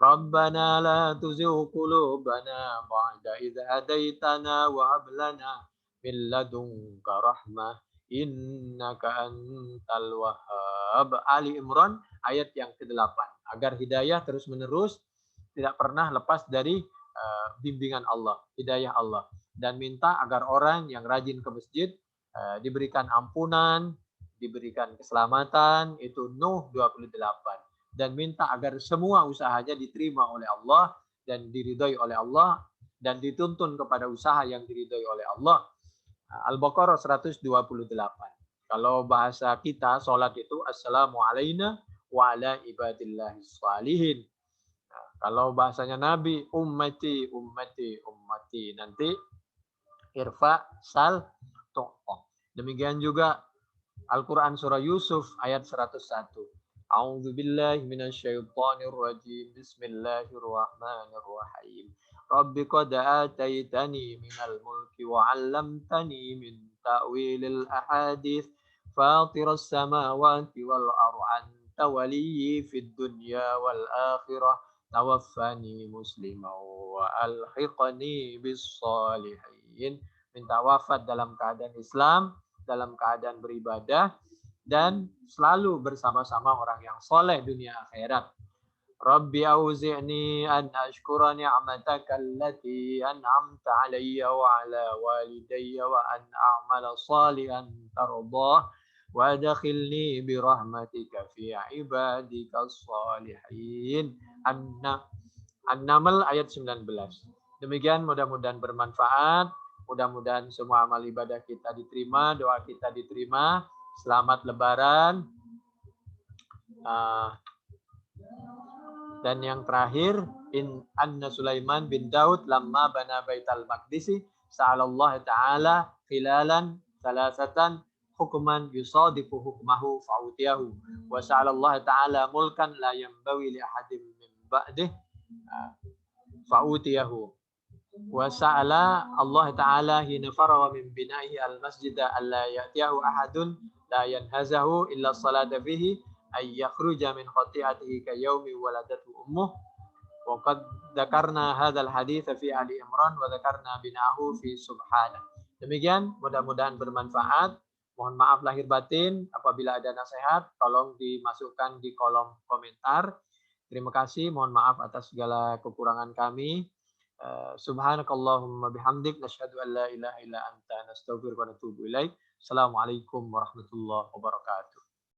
Rabbana la tuzigh qulubana ba'da idh hadaitana wa hab lana min ladunka rahmah innaka antal wahhab. Ali Imran ayat yang ke-8. Agar hidayah terus-menerus tidak pernah lepas dari bimbingan Allah, hidayah Allah. Dan minta agar orang yang rajin ke masjid diberikan ampunan, diberikan keselamatan, itu Nuh 28. Dan minta agar semua usahanya diterima oleh Allah dan diridhoi oleh Allah dan dituntun kepada usaha yang diridhoi oleh Allah. Al-Baqarah 128. Kalau bahasa kita sholat itu assalamu alaina wa ala ibadillahis shalihin. Nah, kalau bahasanya Nabi ummati ummati ummati, nanti irfa sal to'oh. Demikian juga Al-Quran surah Yusuf ayat 101. A'udzu billahi minasyaitonir rajim. Bismillahirrahmanirrahim. Rabbi qad ataitani minal mulki wa 'allamtani min ta'wilil ahadits fatiras samawati wal ardi anta waliyyi fid dunya wal akhirah tawaffani musliman wa alhiqni bis shalihin. Minta wafat dalam keadaan Islam, dalam keadaan beribadah, dan selalu bersama-sama orang yang soleh dunia akhirat. Rabbi auzi'ni an ashkura ni'mataka allati an'amta alayya wa ala walidayya wa an a'mala salihan tardah wa adkhilni bi rahmatika fi ibadika shalihin. An-Naml ayat 19. Demikian, mudah-mudahan bermanfaat. Mudah-mudahan semua amal ibadah kita diterima, doa kita diterima. Selamat Lebaran. Dan yang terakhir, Anna Sulaiman bin Daud lamma bana Baital Maqdisi sa'alallah ta'ala khilalan salasatan hukman yusadifu hukmahu fa'utiyahu wa sa'alallah ta'ala mulkan la yanbawi li ahadin min ba'dih fa'utiyahu wa sa'ala Allah ta'ala hina farawa min bina'ihi al-masjida alla ya'tiyahu ahadun la yanhazahu illa salata fihi ay yakhruja min khati'atihi ka yaumi waladatu ummuh wa qad dzakarna hadzal hadits fi Ali Imran wa dzakarna binahu fi Subhana. Demikian, mudah-mudahan bermanfaat. Mohon maaf lahir batin, apabila ada nasihat tolong dimasukkan di kolom komentar. Terima kasih, mohon maaf atas segala kekurangan kami. Subhanakallahumma bihamdik nasyhadu an la ilaha illa anta nastaghfiruka wa natubu ilaik. Assalamualaikum warahmatullahi wabarakatuh.